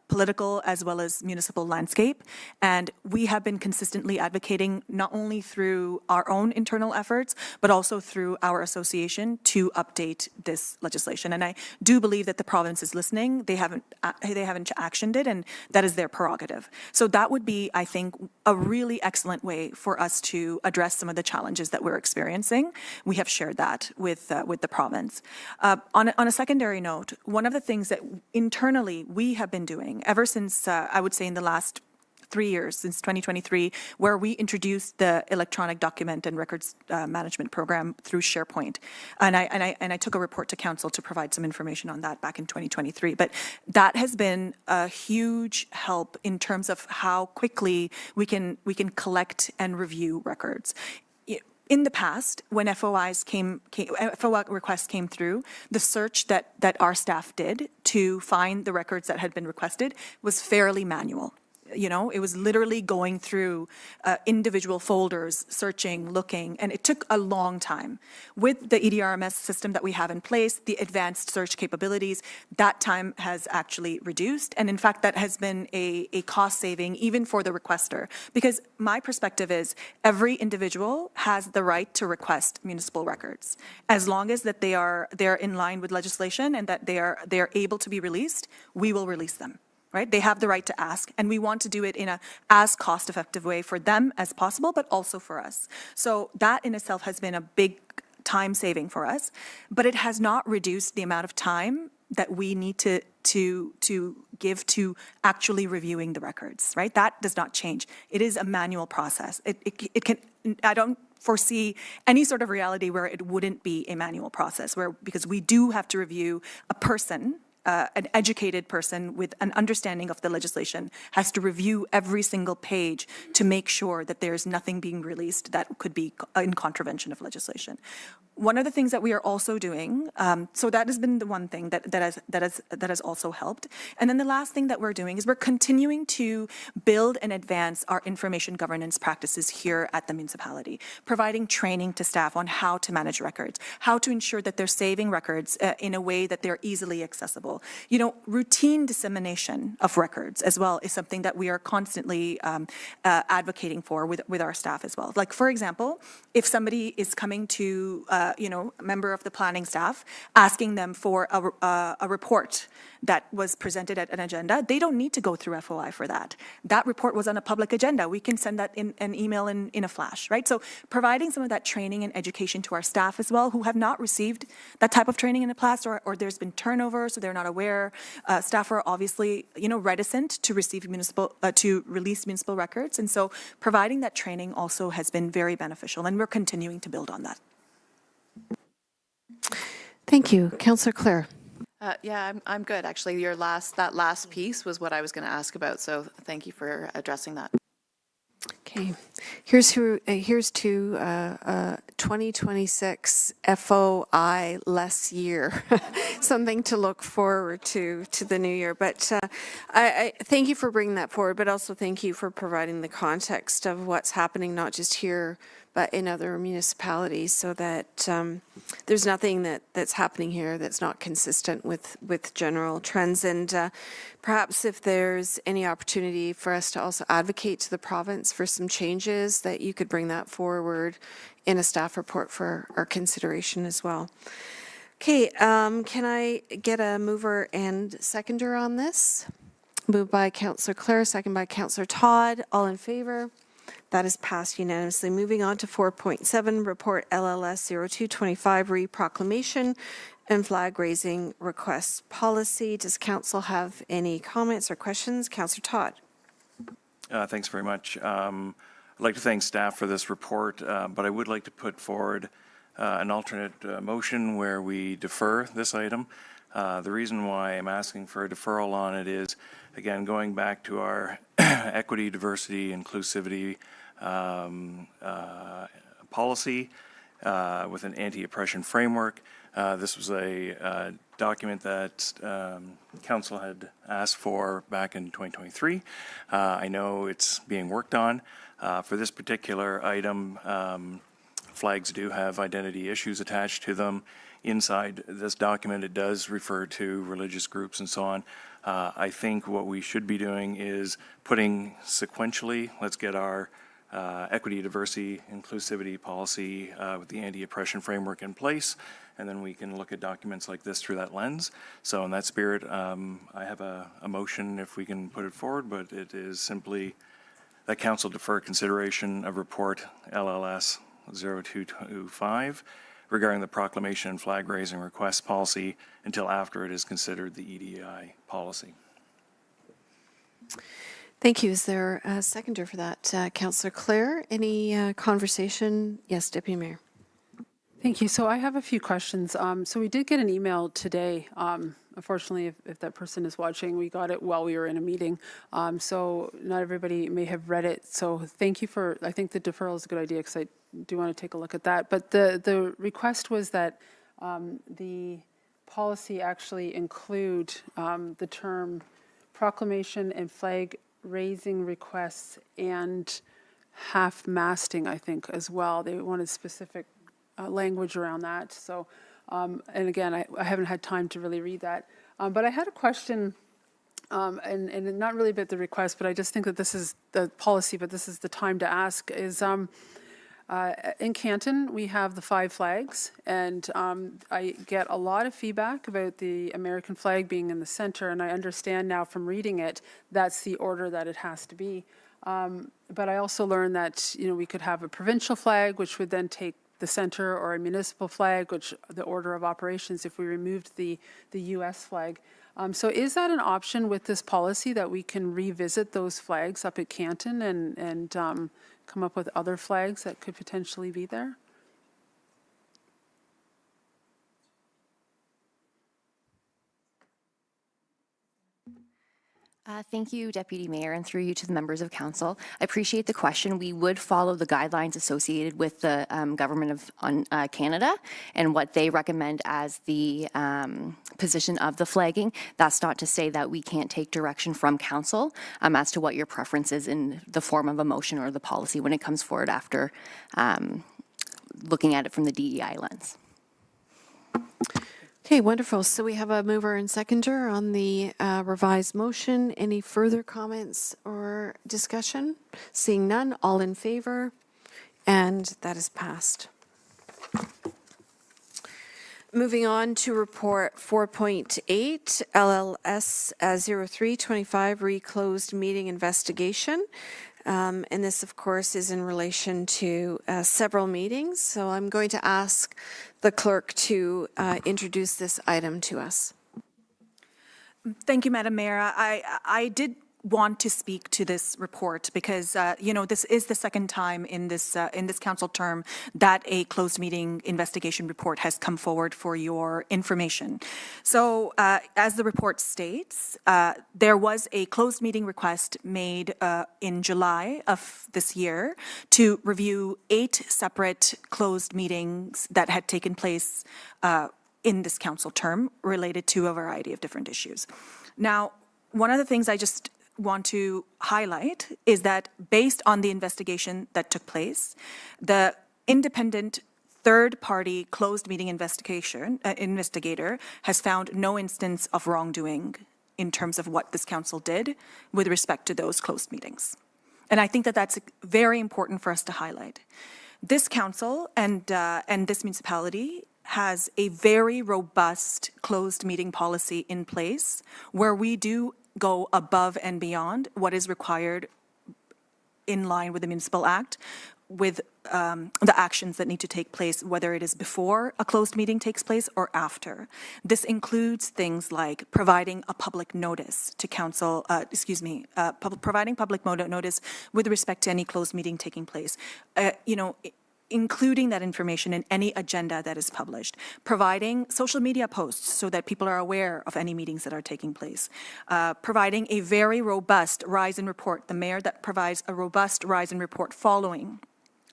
political as well as municipal landscape. And we have been consistently advocating not only through our own internal efforts, but also through our association to update this legislation. And I do believe that the province is listening. They haven't actioned it, and that is their prerogative. So that would be, I think, a really excellent way for us to address some of the challenges that we're experiencing. We have shared that with the province. On a secondary note, one of the things that internally we have been doing ever since, I would say in the last 3 years, since 2023, where we introduced the electronic document and records management program through SharePoint. And I took a report to council to provide some information on that back in 2023. But that has been a huge help in terms of how quickly we can collect and review records. In the past, when FOI requests came through, the search that our staff did to find the records that had been requested was fairly manual. it was literally going through individual folders, searching, looking, and it took a long time. With the EDRMS system that we have in place, the advanced search capabilities, that time has actually reduced. And in fact, that has been a cost saving even for the requester. Because my perspective is every individual has the right to request municipal records. As long as that they're in line with legislation and that they are able to be released, we will release them. Right? They have the right to ask, and we want to do it in a as cost-effective way for them as possible, but also for us. So that in itself has been a big time saving for us, but it has not reduced the amount of time that we need to give to actually reviewing the records, right? That does not change. It is a manual process. It can, I don't foresee any sort of reality where it wouldn't be a manual process, because we do have to review a person, an educated person with an understanding of the legislation has to review every single page to make sure that there's nothing being released that could be in contravention of legislation. One of the things that we are also doing, so that has been the one thing that has also helped. And then the last thing that we're doing is we're continuing to build and advance our information governance practices here at the municipality, providing training to staff on how to manage records, how to ensure that they're saving records in a way that they're easily accessible. Routine dissemination of records as well is something that we are constantly advocating for with our staff as well. Like, for example, if somebody is coming to a member of the planning staff, asking them for a report that was presented at an agenda, they don't need to go through FOI for that. That report was on a public agenda. We can send that in an email in a flash, right? So providing some of that training and education to our staff as well, who have not received that type of training in the past, or there's been turnover, so they're not aware. Staff are obviously, reticent to receive to release municipal records. And so providing that training also has been very beneficial, and we're continuing to build on that. Thank you. Councillor Clare. Yeah, I'm good. Actually, that last piece was what I was going to ask about. So thank you for addressing that. Okay. Here's to 2026 FOI less year. Something to look forward to the new year. But I thank you for bringing that forward, but also thank you for providing the context of what's happening, not just here, but in other municipalities, so that there's nothing that's happening here that's not consistent with general trends. And perhaps if there's any opportunity for us to also advocate to the province for some changes, that you could bring that forward in a staff report for our consideration as well. Okay, can I get a mover and seconder on this? Moved by Councillor Clare, second by Councillor Todd. All in favor? That is passed unanimously. Moving on to 4.7, Report LLS 0225, Reproclamation and Flag Raising Request Policy. Does Council have any comments or questions? Councillor Todd. Thanks very much. I'd like to thank staff for this report, but I would like to put forward an alternate motion where we defer this item. The reason why I'm asking for a deferral on it is, again, going back to our equity, diversity, inclusivity policy with an anti-oppression framework. This was a document that Council had asked for back in 2023. I know it's being worked on. For this particular item, flags do have identity issues attached to them. Inside this document, it does refer to religious groups and so on. I think what we should be doing is putting sequentially, let's get our equity, diversity, inclusivity policy with the anti-oppression framework in place, and then we can look at documents like this through that lens. So in that spirit, I have a motion if we can put it forward, but it is simply that Council defer consideration of report LLS 0225 regarding the proclamation and flag raising request policy until after it is considered the EDI policy. Thank you. Is there a seconder for that? Councillor Clare, any conversation? Yes, Deputy Mayor. Thank you. So I have a few questions. So we did get an email today. Unfortunately, if that person is watching, we got it while we were in a meeting. So not everybody may have read it. So thank you for, I think the deferral is a good idea because I do want to take a look at that. But the request was that the policy actually include the term proclamation and flag raising requests and half-masting, I think, as well. They wanted specific language around that. So, and again, I haven't had time to really read that. But I had a question, and not really about the request, but I just think that this is the policy, but this is the time to ask, is in Canton, we have the 5 flags, and I get a lot of feedback about the American flag being in the center, and I understand now from reading it, that's the order that it has to be. But I also learned that, we could have a provincial flag, which would then take the center, or a municipal flag, which the order of operations if we removed the U.S. flag. So is that an option with this policy, that we can revisit those flags up at Canton and come up with other flags that could potentially be there? Thank you, Deputy Mayor, and through you to the members of council. I appreciate the question. We would follow the guidelines associated with the Government of Canada and what they recommend as the position of the flagging. That's not to say that we can't take direction from council as to what your preference is in the form of a motion or the policy when it comes forward after looking at it from the DEI lens. Okay, wonderful. So we have a mover and seconder on the revised motion. Any further comments or discussion? Seeing none, all in favor, and that is passed. Moving on to report 4.8, LLS 0325 reclosed meeting investigation. And this, of course, is in relation to several meetings. So I'm going to ask the clerk to introduce this item to us. Thank you, Madam Mayor. I did want to speak to this report because, this is the second time in this council term that a closed meeting investigation report has come forward for your information. So as the report states, there was a closed meeting request made in July of this year to review 8 separate closed meetings that had taken place in this council term related to a variety of different issues. Now, one of the things I just want to highlight is that based on the investigation that took place, the independent third-party closed meeting investigator has found no instance of wrongdoing in terms of what this council did with respect to those closed meetings. And I think that that's very important for us to highlight. This council and this municipality has a very robust closed meeting policy in place where we do go above and beyond what is required in line with the Municipal Act with the actions that need to take place, whether it is before a closed meeting takes place or after. This includes things like providing a public notice to council, providing public notice with respect to any closed meeting taking place. Including that information in any agenda that is published, providing social media posts so that people are aware of any meetings that are taking place, providing a very robust rise in report, the mayor that provides a robust rise in report following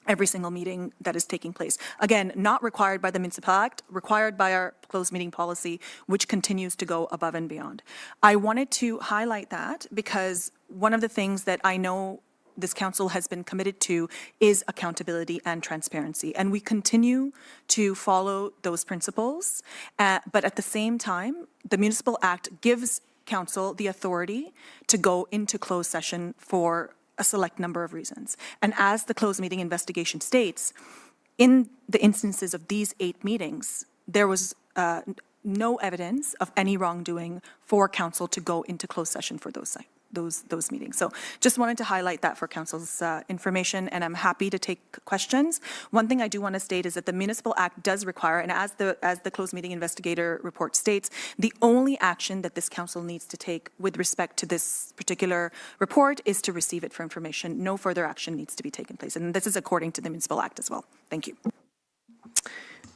every single meeting that is taking place. Again, not required by the Municipal Act, required by our closed meeting policy, which continues to go above and beyond. I wanted to highlight that because one of the things that I know this council has been committed to is accountability and transparency. And we continue to follow those principles. But at the same time, the Municipal Act gives council the authority to go into closed session for a select number of reasons. And as the closed meeting investigation states, in the instances of these 8 meetings, there was no evidence of any wrongdoing for council to go into closed session for those meetings. So just wanted to highlight that for council's information, and I'm happy to take questions. One thing I do want to state is that the Municipal Act does require, and as the closed meeting investigator report states, the only action that this council needs to take with respect to this particular report is to receive it for information. No further action needs to be taken place, and this is according to the Municipal Act as well. Thank you.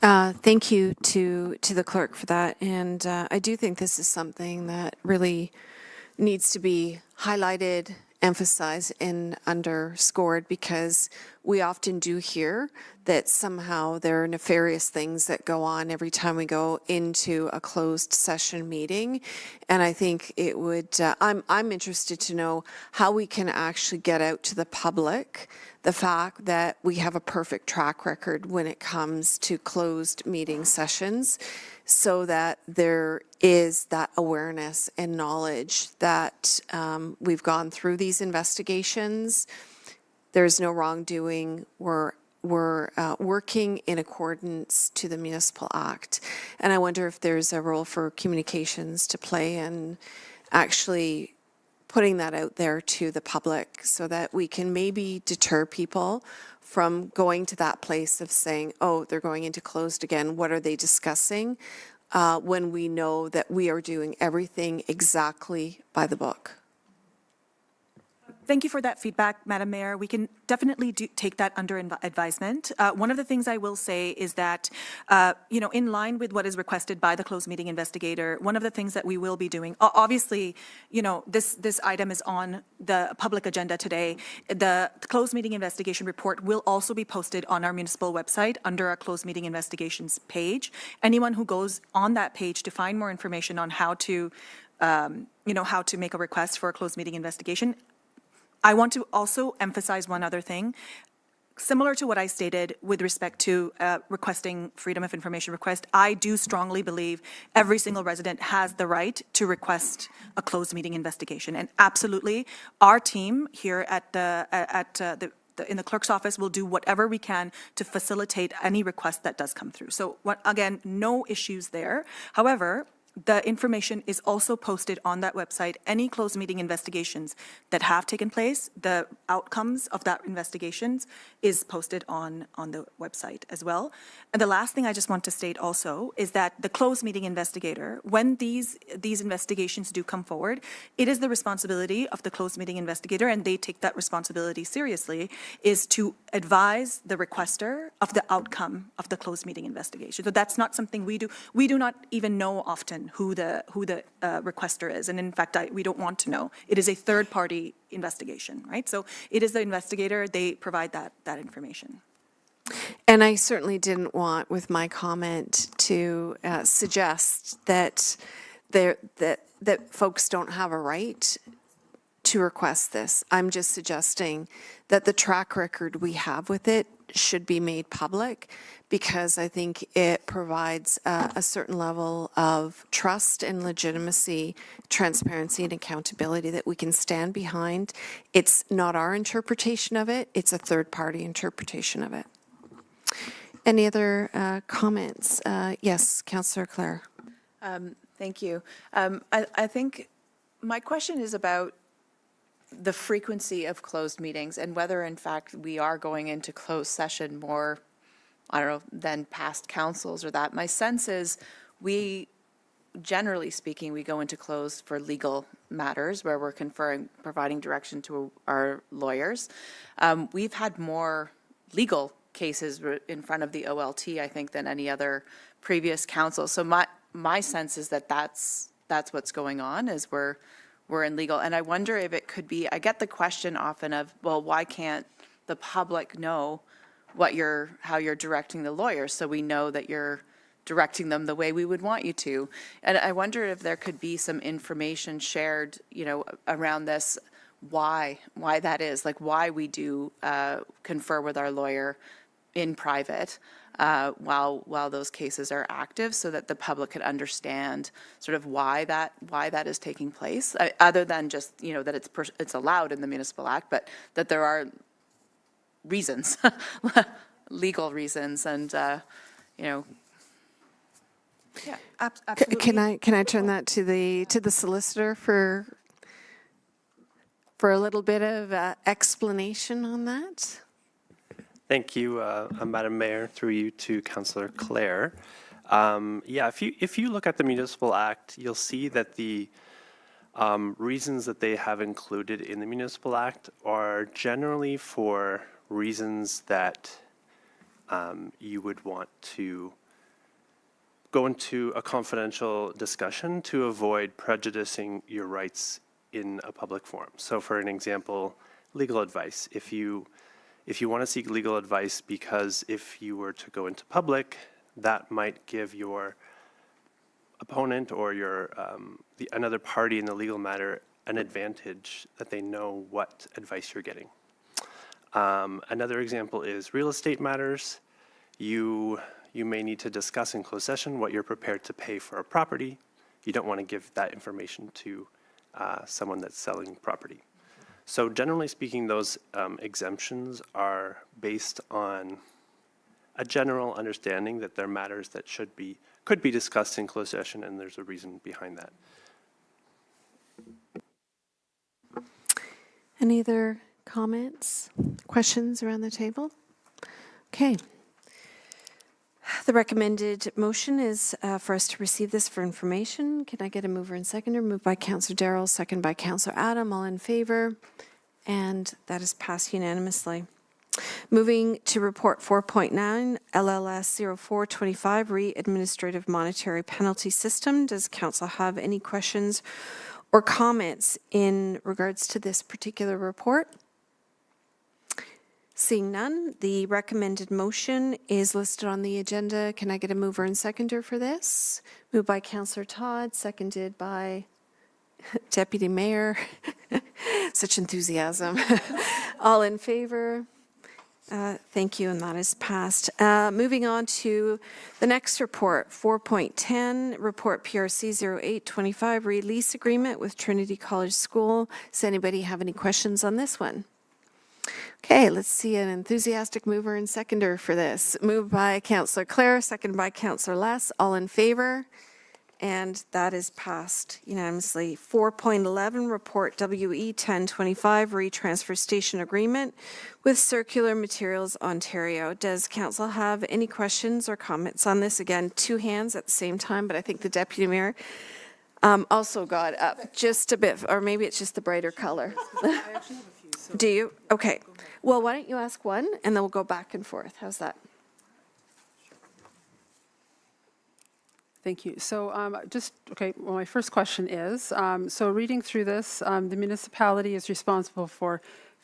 Thank you to the clerk for that. And I do think this is something that really needs to be highlighted, emphasized, and underscored because we often do hear that somehow there are nefarious things that go on every time we go into a closed session meeting. And I think it would, I'm interested to know how we can actually get out to the public the fact that we have a perfect track record when it comes to closed meeting sessions, so that there is that awareness and knowledge that we've gone through these investigations. There's no wrongdoing. We're working in accordance to the Municipal Act. And I wonder if there's a role for communications to play in actually putting that out there to the public, so that we can maybe deter people from going to that place of saying, oh, they're going into closed again, what are they discussing? When we know that we are doing everything exactly by the book. Thank you for that feedback, Madam Mayor. We can definitely take that under advisement. One of the things I will say is that, in line with what is requested by the closed meeting investigator, one of the things that we will be doing, obviously, this item is on the public agenda today. The closed meeting investigation report will also be posted on our municipal website under our closed meeting investigations page. Anyone who goes on that page to find more information on how to make a request for a closed meeting investigation. I want to also emphasize one other thing. Similar to what I stated with respect to requesting freedom of information request, I do strongly believe every single resident has the right to request a closed meeting investigation. And absolutely, our team here in the clerk's office will do whatever we can to facilitate any request that does come through. So again, no issues there. However, the information is also posted on that website. Any closed meeting investigations that have taken place, the outcomes of that investigations is posted on the website as well. And the last thing I just want to state also is that the closed meeting investigator, when these investigations do come forward, it is the responsibility of the closed meeting investigator, and they take that responsibility seriously, is to advise the requester of the outcome of the closed meeting investigation. So that's not something we do. We do not even know often who the requester is. And in fact, we don't want to know. It is a third-party investigation, right? So it is the investigator, they provide that information. And I certainly didn't want, with my comment, to suggest that folks don't have a right to request this. I'm just suggesting that the track record we have with it should be made public, because I think it provides a certain level of trust and legitimacy, transparency and accountability that we can stand behind. It's not our interpretation of it, it's a third-party interpretation of it. Any other comments? Yes, Councillor Clare. Thank you. I think my question is about the frequency of closed meetings and whether, in fact, we are going into closed session more, I don't know, than past councils or that. My sense is generally speaking, we go into closed for legal matters where we're providing direction to our lawyers. We've had more legal cases in front of the OLT, I think, than any other previous council. So my sense is that that's what's going on, is we're in legal. And I wonder if it could be, I get the question often of, well, why can't the public know how you're directing the lawyers, so we know that you're directing them the way we would want you to. And I wonder if there could be some information shared, around this, why that is, like why we do confer with our lawyer in private while those cases are active, so that the public could understand sort of why that is taking place, other than just, that it's allowed in the Municipal Act, but that there are reasons, legal reasons, and, Yeah, Absolutely. Can I turn that to the solicitor for a little bit of explanation on that? Thank you, Madam Mayor, through you to Councillor Clare. If you look at the Municipal Act, you'll see that the reasons that they have included in the Municipal Act are generally for reasons that you would want to go into a confidential discussion to avoid prejudicing your rights in a public forum. So for an example, legal advice. If if you want to seek legal advice, because if you were to go into public, that might give your opponent or your another party in the legal matter an advantage that they know what advice you're getting. Another example is real estate matters. You may need to discuss in closed session what you're prepared to pay for a property. You don't want to give that information to someone that's selling property. So generally speaking, those exemptions are based on a general understanding that they're matters that could be discussed in closed session, and there's a reason behind that. Any other comments, questions around the table? Okay. The recommended motion is for us to receive this for information. Can I get a mover and seconder? Moved by Councillor Darrell, second by Councillor Adam. All in favor? And that is passed unanimously. Moving to report 4.9, LLS 0425, Re-Administrative Monetary Penalty System. Does council have any questions or comments in regards to this particular report? Seeing none, the recommended motion is listed on the agenda. Can I get a mover and seconder for this? Moved by Councillor Todd, seconded by Deputy Mayor. Such enthusiasm. All in favor? Thank you, and that is passed. Moving on to the next report, 4.10, Report PRC 0825, Release Agreement with Trinity College School. Does anybody have any questions on this one? Okay, let's see an enthusiastic mover and seconder for this. Moved by Councillor Clare, second by Councillor Less. All in favor? And that is passed unanimously. 4.11, Report WE 1025, Retransfer Station Agreement with Circular Materials Ontario. Does council have any questions or comments on this? Again, two hands at the same time, but I think the Deputy Mayor also got up just a bit, or maybe it's just the brighter color. Do you? Okay. Well, why don't you ask one, and then we'll go back and forth. How's that? Thank you. So well, my first question is, so reading through this, the municipality is responsible for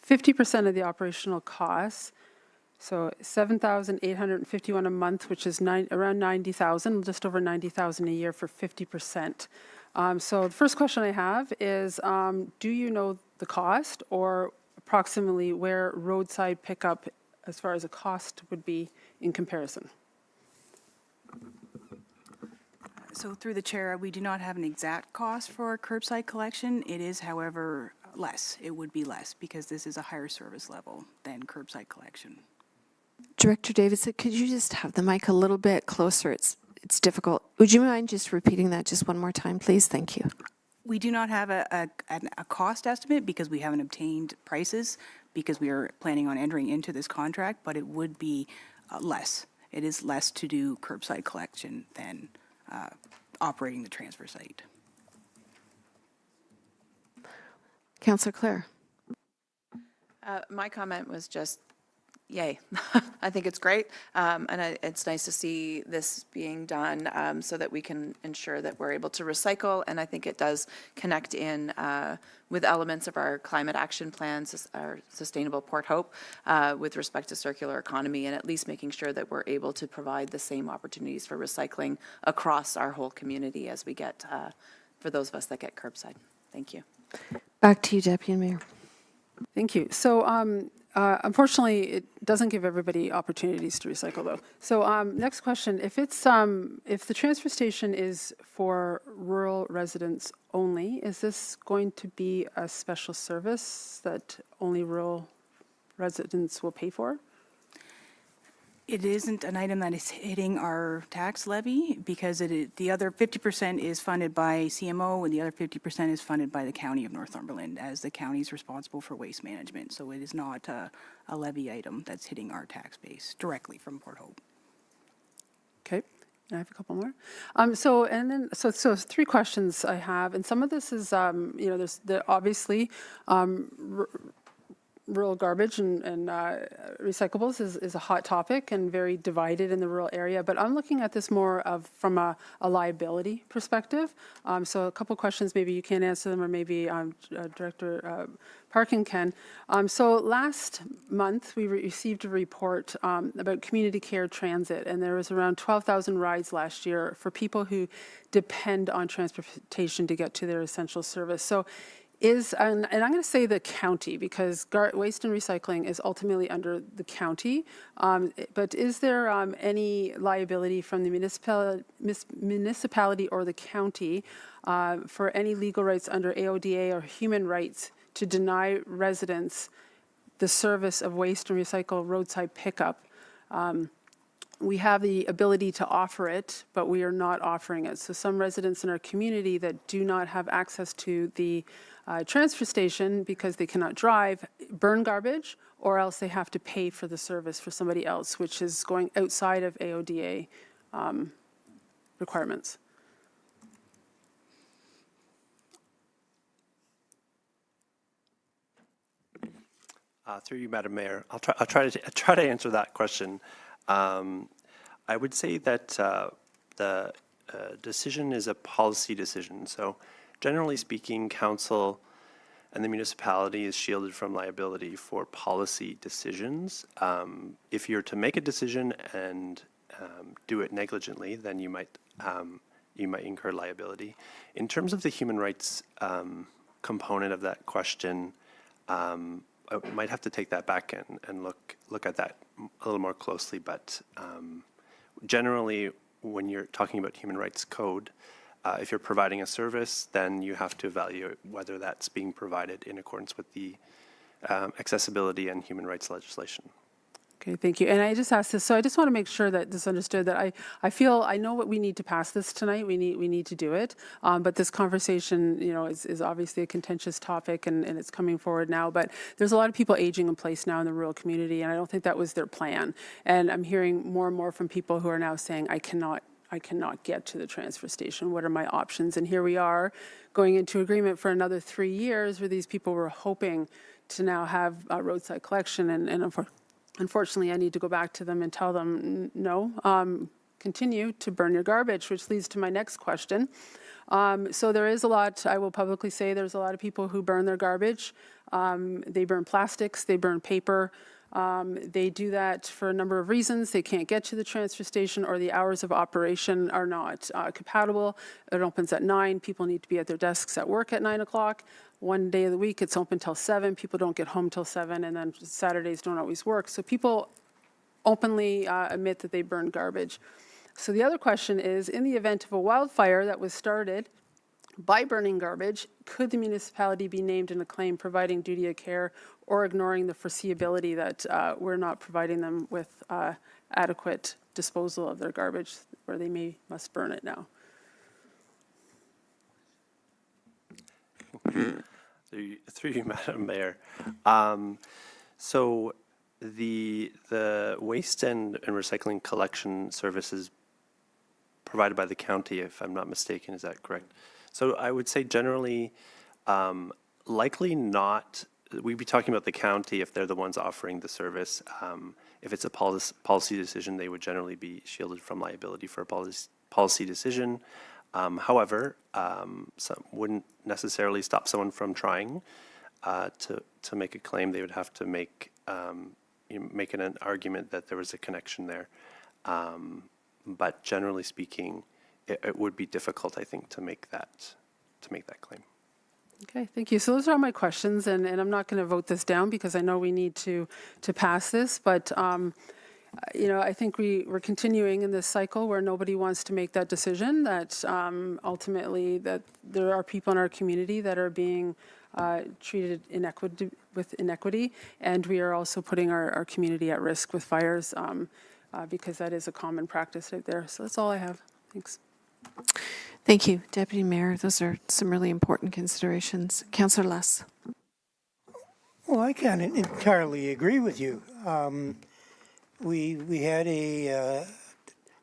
50% of the operational costs. So $7,851 a month, which is around 90,000, just over 90,000 a year for 50%. So the first question I have is, do you know the cost or approximately where roadside pickup as far as a cost would be in comparison? So through the chair, we do not have an exact cost for curbside collection. It is, however, less. It would be less because this is a higher service level than curbside collection. Director Davidson, could you just have the mic a little bit closer? It's difficult. Would you mind just repeating that just one more time, please? Thank you. We do not have a cost estimate because we haven't obtained prices because we are planning on entering into this contract, but it would be less. It is less to do curbside collection than operating the transfer site. Councillor Clare. My comment was just, yay. I think it's great. It's nice to see this being done so that we can ensure that we're able to recycle. And I think it does connect in with elements of our climate action plans, our Sustainable Port Hope, with respect to circular economy, and at least making sure that we're able to provide the same opportunities for recycling across our whole community as we get, for those of us that get curbside. Thank you. Back to you, Deputy Mayor. Thank you. So unfortunately, it doesn't give everybody opportunities to recycle, though. So next question: if it's if the transfer station is for rural residents only, is this going to be a special service that only rural residents will pay for? It isn't an item that is hitting our tax levy because the other 50% is funded by CMO and the other 50% is funded by the County of Northumberland, as the county is responsible for waste management. So it is not a levy item that's hitting our tax base directly from Port Hope. Okay. I have a couple more. So three questions I have, and some of this is, there's obviously rural garbage and recyclables is a hot topic and very divided in the rural area, but I'm looking at this more from a liability perspective. So a couple questions, maybe you can answer them, or maybe Director Parkin can. So last month, we received a report about community care transit, and there was around 12,000 rides last year for people who depend on transportation to get to their essential service. So and I'm going to say the county, because waste and recycling is ultimately under the county, but is there any liability from the municipality or the county for any legal rights under AODA or human rights to deny residents the service of waste and recycle roadside pickup? We have the ability to offer it, but we are not offering it. So some residents in our community that do not have access to the transfer station because they cannot drive, burn garbage, or else they have to pay for the service for somebody else, which is going outside of AODA requirements. Through you, Madam Mayor, I'll try to answer that question. I would say that the decision is a policy decision. So generally speaking, council and the municipality is shielded from liability for policy decisions. If you're to make a decision and do it negligently, then you might incur liability. In terms of the human rights component of that question, I might have to take that back and look at that a little more closely, but generally, when you're talking about human rights code, if you're providing a service, then you have to evaluate whether that's being provided in accordance with the accessibility and human rights legislation. Okay, thank you. And I just asked this, so I just want to make sure that this is understood, that I know what we need to pass this tonight. We need to do it. But this conversation, is obviously a contentious topic, and it's coming forward now. But there's a lot of people aging in place now in the rural community, and I don't think that was their plan. And I'm hearing more and more from people who are now saying, I cannot get to the transfer station. What are my options? And here we are going into agreement for another 3 years where these people were hoping to now have roadside collection, and unfortunately, I need to go back to them and tell them, no, continue to burn your garbage, which leads to my next question. So there is a lot, I will publicly say, there's a lot of people who burn their garbage. They burn plastics, they burn paper. They do that for a number of reasons. They can't get to the transfer station, or the hours of operation are not compatible. It opens at 9. People need to be at their desks at work at 9 o'clock. One day of the week, it's open till 7. People don't get home till 7, and then Saturdays don't always work. So people openly admit that they burn garbage. So the other question is, in the event of a wildfire that was started by burning garbage, could the municipality be named in a claim providing duty of care or ignoring the foreseeability that we're not providing them with adequate disposal of their garbage, where they must burn it now? Through you, Madam Mayor. So the waste and recycling collection services provided by the county, if I'm not mistaken, is that correct? So I would say generally, likely not. We'd be talking about the county if they're the ones offering the service. If it's a policy decision, they would generally be shielded from liability for a policy decision. However, some wouldn't necessarily stop someone from trying to make a claim. They would have to make an argument that there was a connection there. But generally speaking, it would be difficult, I think, to make that claim. Okay, thank you. So those are all my questions, and I'm not going to vote this down because I know we need to pass this, but I think we're continuing in this cycle where nobody wants to make that decision, that ultimately that there are people in our community that are being treated with inequity, and we are also putting our community at risk with fires because that is a common practice right there. So that's all I have. Thanks. Thank you, Deputy Mayor. Those are some really important considerations. Councillor Less. Well, I can't entirely agree with you. We had a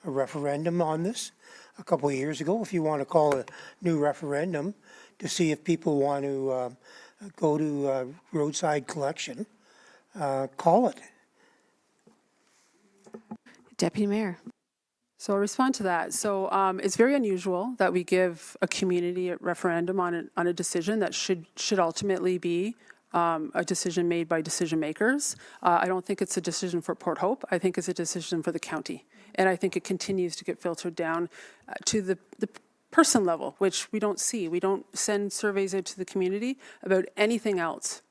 referendum on this a couple of years ago, if you want to call it a new referendum, to see if people want to go to roadside collection. call it. Deputy Mayor. So I'll respond to that. So it's very unusual that we give a community a referendum on a decision that should ultimately be a decision made by decision makers. I don't think it's a decision for Port Hope. I think it's a decision for the county. And I think it continues to get filtered down to the person level, which we don't see. We don't send surveys out to the community about anything else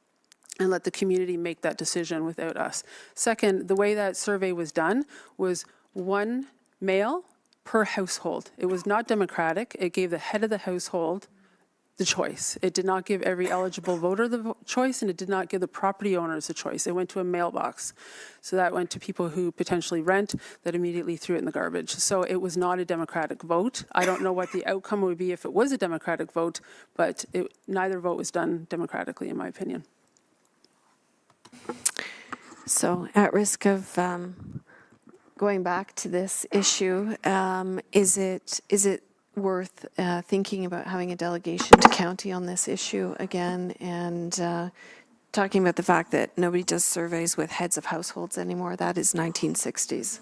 and let the community make that decision without us. Second, the way that survey was done was one male per household. It was not democratic. It gave the head of the household the choice. It did not give every eligible voter the choice, and it did not give the property owners a choice. It went to a mailbox. So that went to people who potentially rent that immediately threw it in the garbage. So it was not a democratic vote. I don't know what the outcome would be if it was a democratic vote, but neither vote was done democratically, in my opinion. So at risk of going back to this issue, is it worth thinking about having a delegation to county on this issue again and talking about the fact that nobody does surveys with heads of households anymore? That is 1960s.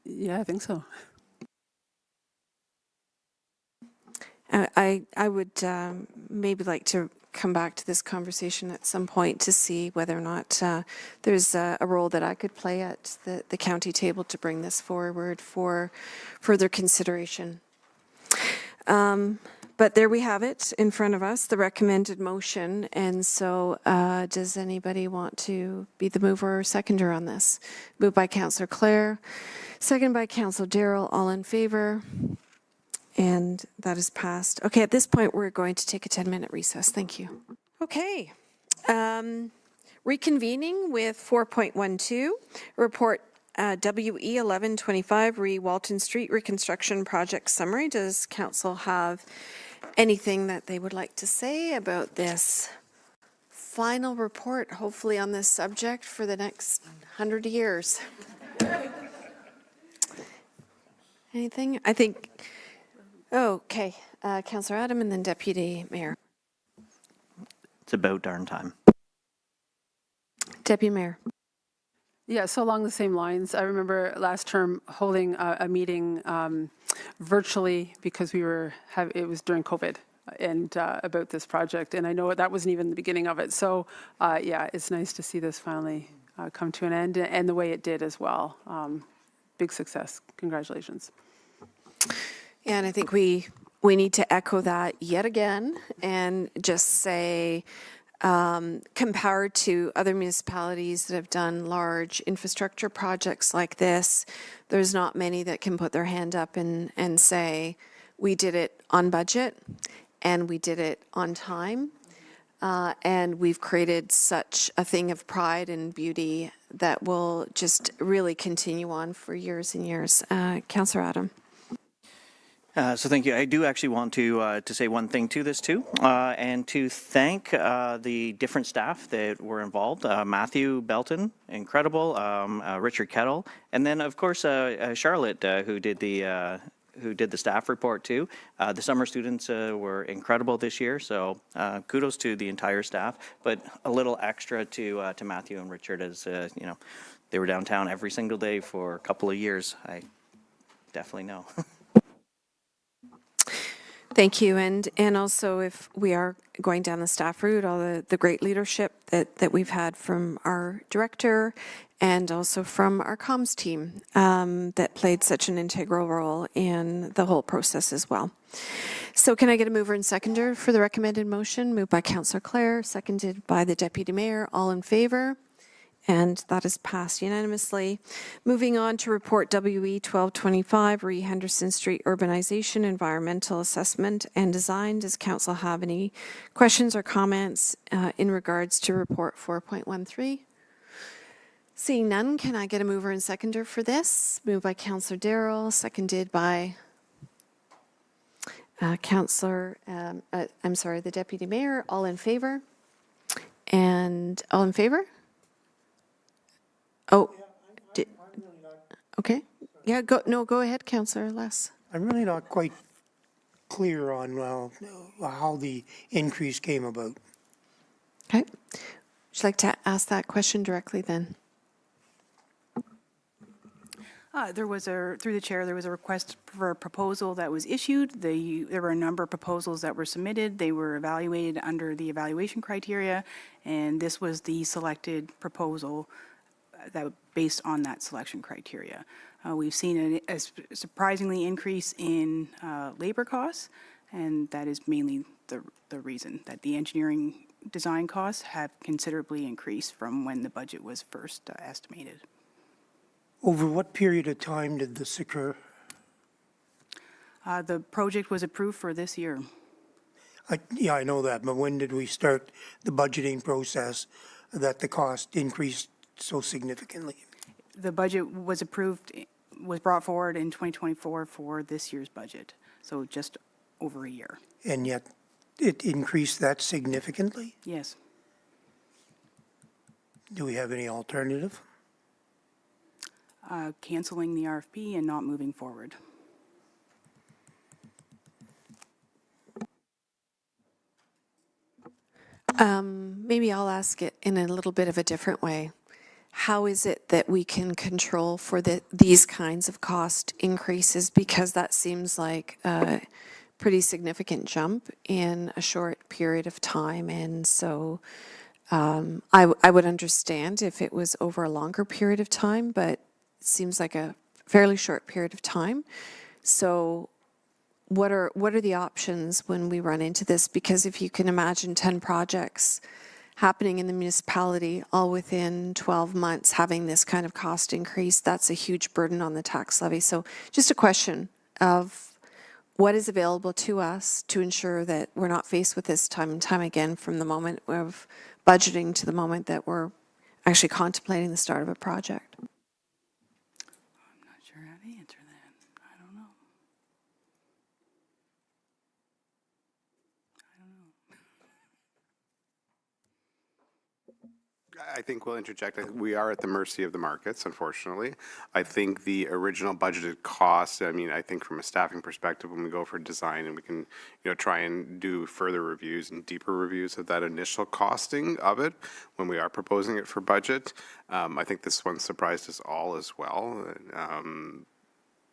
Yeah, I think so. I would maybe like to come back to this conversation at some point to see whether or not there's a role that I could play at the county table to bring this forward for further consideration. But there we have it in front of us, the recommended motion. And so does anybody want to be the mover or seconder on this? Moved by Councillor Clare, second by Councillor Darrell. All in favor? And that is passed. Okay, at this point, we're going to take a 10-minute recess. Thank you. Okay. Reconvening with 4.12, report WE 1125, Walton Street Reconstruction Project Summary. Does council have anything that they would like to say about this final report, hopefully on this subject for the next 100 years? Anything? I think... Okay, Councillor Adam and then Deputy Mayor. It's about darn time. Deputy Mayor. Yeah, so along the same lines, I remember last term holding a meeting virtually because it was during COVID and about this project. And I know that wasn't even the beginning of it. So yeah, it's nice to see this finally come to an end and the way it did as well. Big success. Congratulations. And I think we need to echo that yet again and just say, compared to other municipalities that have done large infrastructure projects like this, there's not many that can put their hand up and say, we did it on budget and we did it on time. And we've created such a thing of pride and beauty that will just really continue on for years and years. Councillor Adam. So thank you. I do actually want to say one thing to this too, and to thank the different staff that were involved. Matthew Belton, incredible. Richard Kettle, and then of course Charlotte, who did the staff report too. The summer students were incredible this year, so kudos to the entire staff. But a little extra to Matthew and Richard, as you know, they were downtown every single day for a couple of years. I definitely know. Thank you. And also, if we are going down the staff route, all the great leadership that we've had from our director and also from our comms team that played such an integral role in the whole process as well. So can I get a mover and seconder for the recommended motion? Moved by Councillor Clare, seconded by the Deputy Mayor. All in favor? And that is passed unanimously. Moving on to report WE 1225, Henderson Street Urbanization, Environmental Assessment and Design. Does council have any questions or comments in regards to report 4.13? Seeing none, can I get a mover and seconder for this? Moved by Councillor Darrell, seconded by the Deputy Mayor. All in favor? And all in favor? Oh, okay. Yeah, go ahead, Councillor Les. I'm really not quite clear on how the increase came about. Okay. Would you like to ask that question directly then? There was through the chair, there was a request for a proposal that was issued. There were a number of proposals that were submitted. They were evaluated under the evaluation criteria, and this was the selected proposal that based on that selection criteria. We've seen a surprisingly increase in labor costs, and that is mainly the reason that the engineering design costs have considerably increased from when the budget was first estimated. Over what period of time did this occur? The project was approved for this year. Yeah, I know that, but when did we start the budgeting process that the cost increased so significantly? The budget was approved, was brought forward in 2024 for this year's budget, so just over a year. And yet it increased that significantly? Yes. Do we have any alternative? Canceling the RFP and not moving forward. Maybe I'll ask it in a little bit of a different way. How is it that we can control for these kinds of cost increases? Because that seems like a pretty significant jump in a short period of time. And so I would understand if it was over a longer period of time, but it seems like a fairly short period of time. So what are the options when we run into this? Because if you can imagine 10 projects happening in the municipality all within 12 months having this kind of cost increase, that's a huge burden on the tax levy. So just a question of what is available to us to ensure that we're not faced with this time and time again from the moment of budgeting to the moment that we're actually contemplating the start of a project. I'm not sure how to answer that. I don't know. I think we'll interject. We are at the mercy of the markets, unfortunately. I think the original budgeted cost, I mean, I think from a staffing perspective, when we go for design and we can, try and do further reviews and deeper reviews of that initial costing of it when we are proposing it for budget. I think this one surprised us all as well.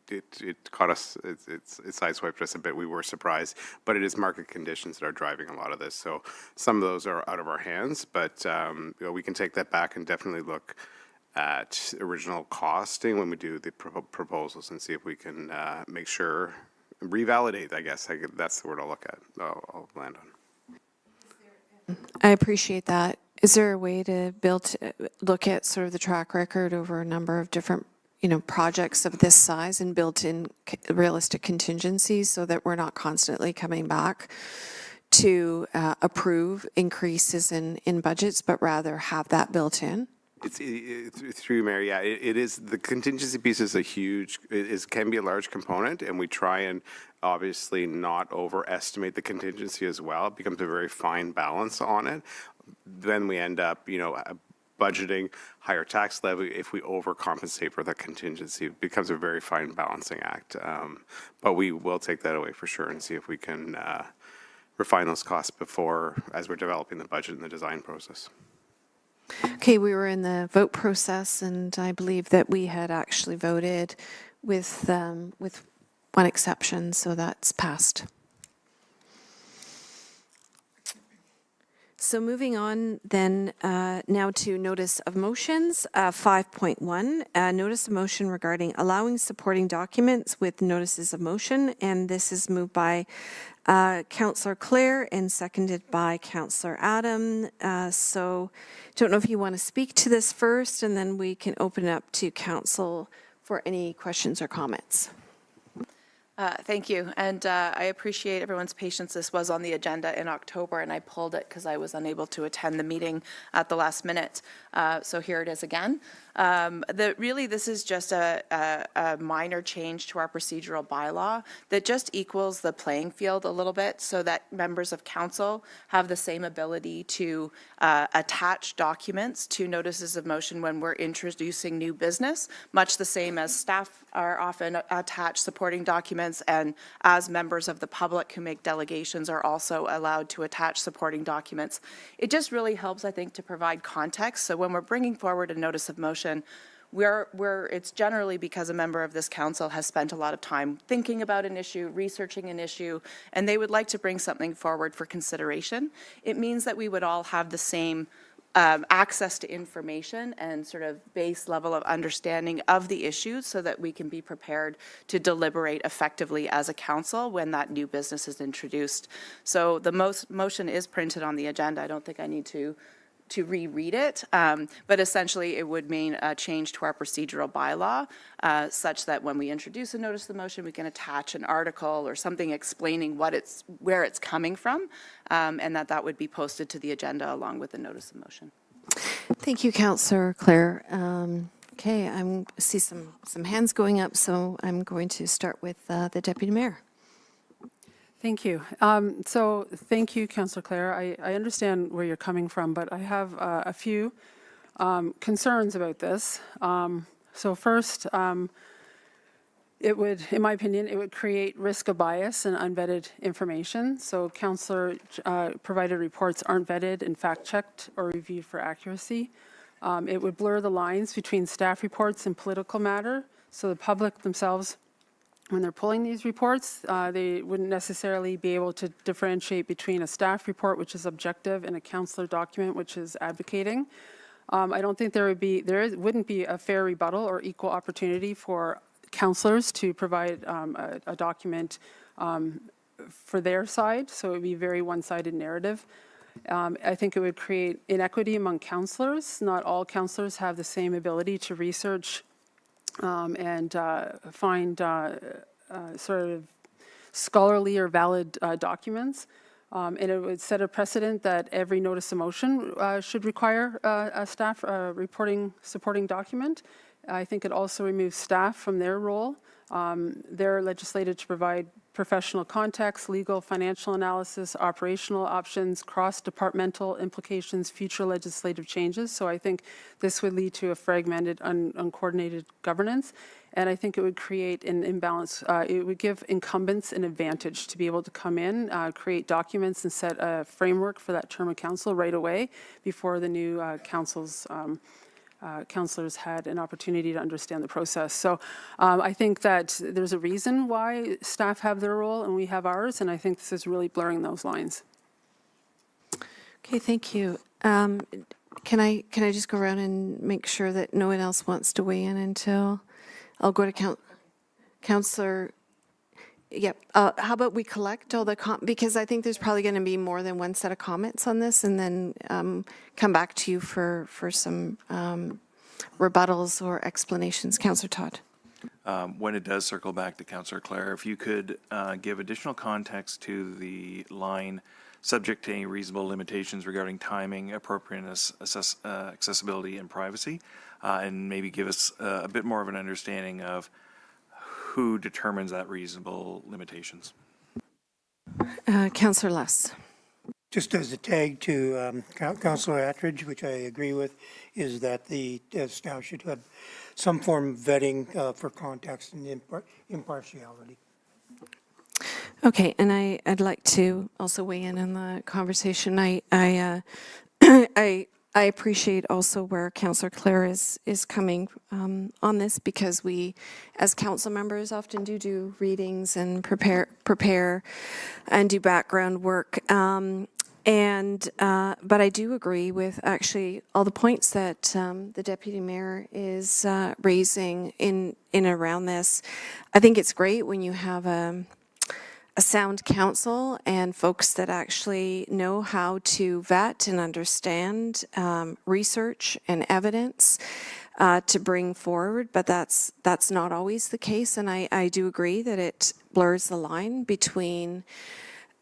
It caught us, it sideswiped us a bit. We were surprised, but it is market conditions that are driving a lot of this. So some of those are out of our hands, but we can take that back and definitely look at original costing when we do the proposals and see if we can make sure, revalidate, I guess. That's the word I'll look at, I'll land on. I appreciate that. Is there a way to look at sort of the track record over a number of different projects of this size and built in realistic contingencies so that we're not constantly coming back to approve increases in budgets, but rather have that built in? It's through Mayor. Yeah, it is. The contingency piece is can be a large component, and we try and obviously not overestimate the contingency as well. It becomes a very fine balance on it. Then we end up, budgeting higher tax levy if we overcompensate for that contingency. It becomes a very fine balancing act. But we will take that away for sure and see if we can refine those costs as we're developing the budget and the design process. Okay, we were in the vote process, and I believe that we had actually voted with one exception, so that's passed. So moving on then now to notice of motions, 5.1, notice of motion regarding allowing supporting documents with notices of motion, and this is moved by Councillor Clare and seconded by Councillor Adam. So don't know if you want to speak to this first, and then we can open it up to council for any questions or comments. Thank you, and I appreciate everyone's patience. This was on the agenda in October, and I pulled it because I was unable to attend the meeting at the last minute. So here it is again. Really, this is just a minor change to our procedural bylaw that just equals the playing field a little bit so that members of council have the same ability to attach documents to notices of motion when we're introducing new business, much the same as staff are often attached supporting documents documents, and as members of the public who make delegations are also allowed to attach supporting documents. It just really helps, I think, to provide context. So when we're bringing forward a notice of motion, it's generally because a member of this council has spent a lot of time thinking about an issue, researching an issue, and they would like to bring something forward for consideration. It means that we would all have the same access to information and sort of base level of understanding of the issues so that we can be prepared to deliberate effectively as a council when that new business is introduced. So the motion is printed on the agenda. I don't think I need to reread it, but essentially it would mean a change to our procedural bylaw such that when we introduce a notice of the motion, we can attach an article or something explaining where it's coming from, and that would be posted to the agenda along with the notice of motion. Thank you, Councillor Clare. Okay, I see some hands going up, so I'm going to start with the Deputy Mayor. Thank you. So thank you, Councillor Clare. I understand where you're coming from, but I have a few concerns about this. So first, it would, in my opinion, it would create risk of bias and unvetted information. So councillor provided reports aren't vetted and fact-checked or reviewed for accuracy. It would blur the lines between staff reports and political matter, so the public themselves, when they're pulling these reports, they wouldn't necessarily be able to differentiate between a staff report, which is objective, and a councillor document, which is advocating. I don't think there wouldn't be a fair rebuttal or equal opportunity for councillors to provide a document for their side, so it would be a very one-sided narrative. I think it would create inequity among councillors. Not all councillors have the same ability to research and find sort of scholarly or valid documents. And it would set a precedent that every notice of motion should require a staff supporting document. I think it also removes staff from their role. They're legislated to provide professional context, legal, financial analysis, operational options, cross-departmental implications, future legislative changes. So I think this would lead to a fragmented, uncoordinated governance. And I think it would create an imbalance. It would give incumbents an advantage to be able to come in, create documents, and set a framework for that term of council right away before the new councillors had an opportunity to understand the process. So I think that there's a reason why staff have their role and we have ours, and I think this is really blurring those lines. Okay, thank you. Can I just go around and make sure that no one else wants to weigh in until I'll go to Councillor. Yep. How about we collect all the because I think there's probably going to be more than one set of comments on this, and then come back to you for some rebuttals or explanations. Councillor Todd. When it does circle back to Councillor Clare, if you could give additional context to the line subject to any reasonable limitations regarding timing, appropriateness, accessibility, and privacy, and maybe give us a bit more of an understanding of who determines that reasonable limitations. Councillor Luss. Just as a tag to Councillor Attridge, which I agree with, is that the staff should have some form of vetting for context and impartiality. Okay, and I'd like to also weigh in on the conversation. I appreciate also where Councillor Clare is coming on this, because we, as council members, often do readings and prepare and do background work. But I do agree with actually all the points that the Deputy Mayor is raising in and around this. I think it's great when you have a sound council and folks that actually know how to vet and understand research and evidence to bring forward, but that's not always the case. And I do agree that it blurs the line between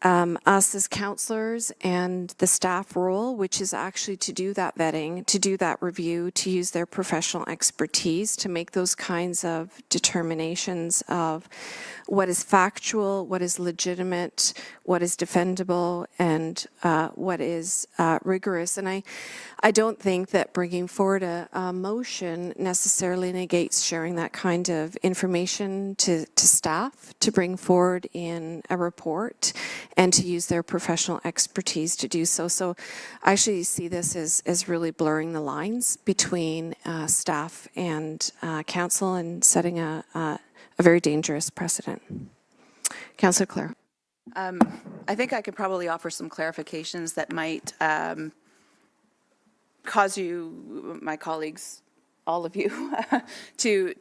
us as counselors and the staff role, which is actually to do that vetting, to do that review, to use their professional expertise to make those kinds of determinations of what is factual, what is legitimate, what is defendable, and what is rigorous. And I don't think that bringing forward a motion necessarily negates sharing that kind of information to staff to bring forward in a report and to use their professional expertise to do so. So I actually see this as really blurring the lines between staff and council and setting a very dangerous precedent. Councillor Clare. I think I could probably offer some clarifications that might cause you, my colleagues, all of you, to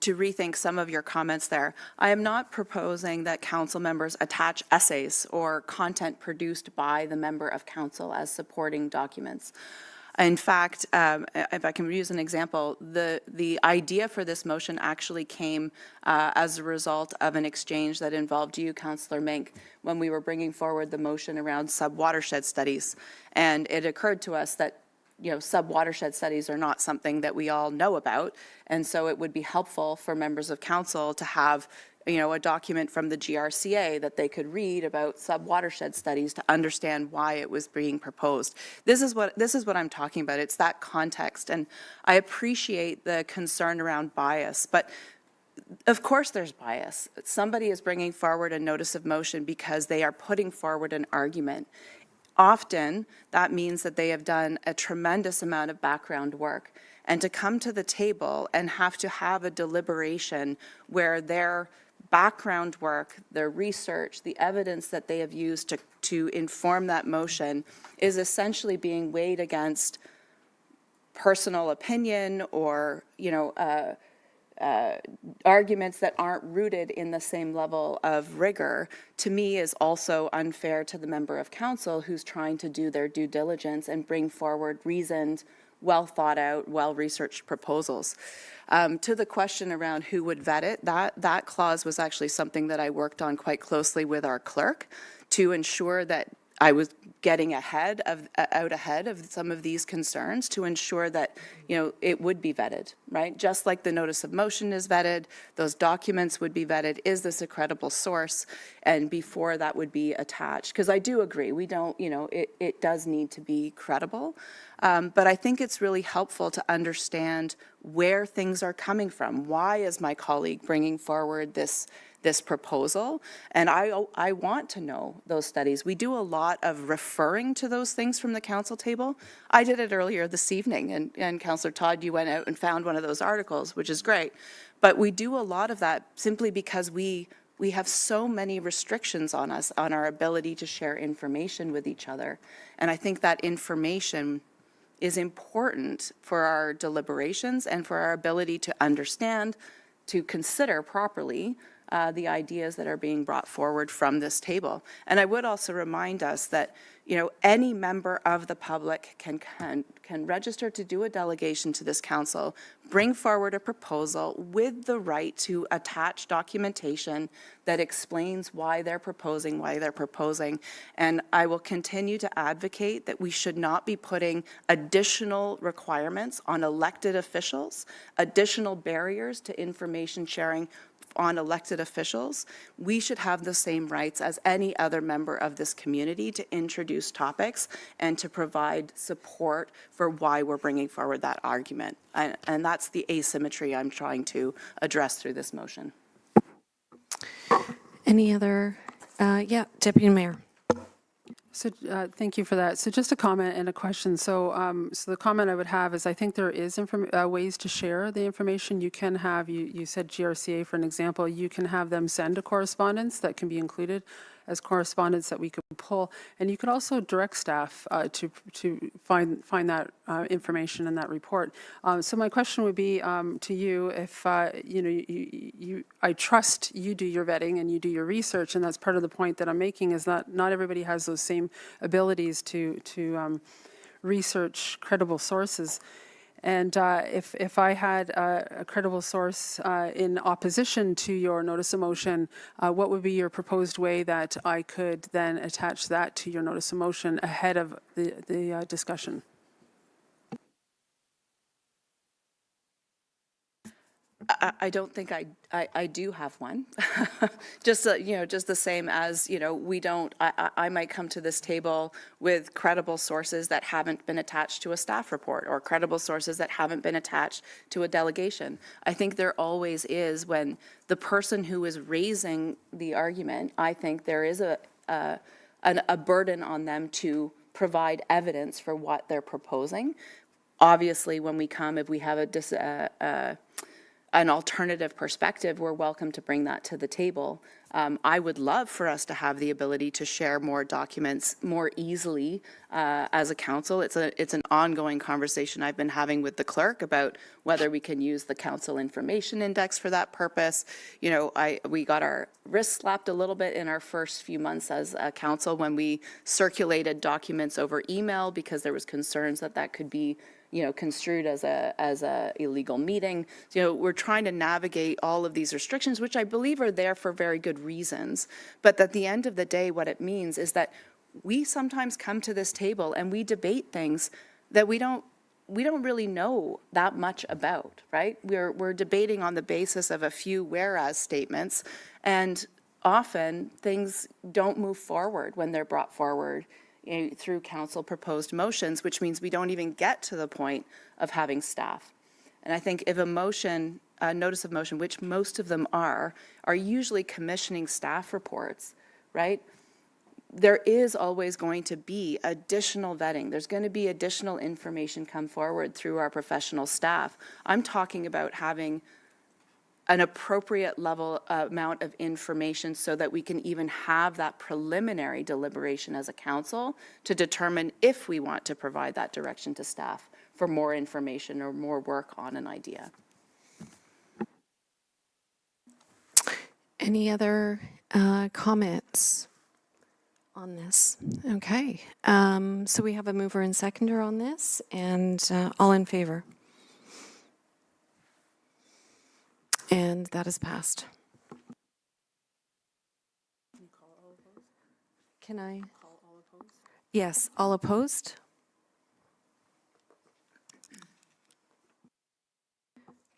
rethink some of your comments there. I am not proposing that council members attach essays or content produced by the member of council as supporting documents. In fact, if I can use an example, the idea for this motion actually came as a result of an exchange that involved you, Councillor Mink, when we were bringing forward the motion around sub-watershed studies. And it occurred to us that sub-watershed studies are not something that we all know about. And so it would be helpful for members of council to have a document from the GRCA that they could read about sub-watershed studies to understand why it was being proposed. This is what I'm talking about. It's that context. And I appreciate the concern around bias, but of course there's bias. Somebody is bringing forward a notice of motion because they are putting forward an argument. Often, that means that they have done a tremendous amount of background work. And to come to the table and have to have a deliberation where their background work, their research, the evidence that they have used to inform that motion is essentially being weighed against personal opinion or, arguments that aren't rooted in the same level of rigor, to me is also unfair to the member of council who's trying to do their due diligence and bring forward reasoned, well thought out, well-researched proposals. To the question around who would vet it, that clause was actually something that I worked on quite closely with our clerk to ensure that I was getting out ahead of some of these concerns to ensure that, it would be vetted, right? Just like the notice of motion is vetted, those documents would be vetted. Is this a credible source? And before that would be attached. Because I do agree, we don't, it does need to be credible. But I think it's really helpful to understand where things are coming from. Why is my colleague bringing forward this proposal? And I want to know those studies. We do a lot of referring to those things from the council table. I did it earlier this evening, and Councillor Todd, you went out and found one of those articles, which is great. But we do a lot of that simply because we have so many restrictions on us, on our ability to share information with each other. And I think that information is important for our deliberations and for our ability to understand, to consider properly the ideas that are being brought forward from this table. And I would also remind us that, any member of the public can register to do a delegation to this council, bring forward a proposal with the right to attach documentation that explains why they're proposing. And I will continue to advocate that we should not be putting additional requirements on elected officials, additional barriers to information sharing on elected officials. We should have the same rights as any other member of this community to introduce topics and to provide support for why we're bringing forward that argument. And that's the asymmetry I'm trying to address through this motion. Any other? Deputy Mayor. So thank you for that. So just a comment and a question. So the comment I would have is I think there is ways to share the information. You can have, you said GRCA for an example, you can have them send a correspondence that can be included as correspondence that we could pull. And you could also direct staff to find that information in that report. So my question would be to you, if I trust you do your vetting and you do your research, and that's part of the point that I'm making, is that not everybody has those same abilities to research credible sources. And if I had a credible source in opposition to your notice of motion, what would be your proposed way that I could then attach that to your notice of motion ahead of the discussion? I don't think I do have one. Just, just the same as, we don't, I might come to this table with credible sources that haven't been attached to a staff report or credible sources that haven't been attached to a delegation. I think there always is when the person who is raising the argument, I think there is a burden on them to provide evidence for what they're proposing. Obviously, when we come, if we have an alternative perspective, we're welcome to bring that to the table. I would love for us to have the ability to share more documents more easily as a council. It's an ongoing conversation I've been having with the clerk about whether we can use the council information index for that purpose. We got our wrists slapped a little bit in our first few months as a council when we circulated documents over email because there was concerns that could be construed as a illegal meeting. We're trying to navigate all of these restrictions, which I believe are there for very good reasons. But at the end of the day, what it means is that we sometimes come to this table and we debate things that we don't really know that much about, right? We're debating on the basis of a few whereas statements, and often things don't move forward when they're brought forward through council proposed motions, which means we don't even get to the point of having staff. And I think if a motion, a notice of motion, which most of them are usually commissioning staff reports, right? There is always going to be additional vetting. There's going to be additional information come forward through our professional staff. I'm talking about having an appropriate level amount of information so that we can even have that preliminary deliberation as a council to determine if we want to provide that direction to staff for more information or more work on an idea. Any other comments on this? Okay, so we have a mover and seconder on this, and all in favor? And that is passed. Can I? Call all opposed? Yes, all opposed?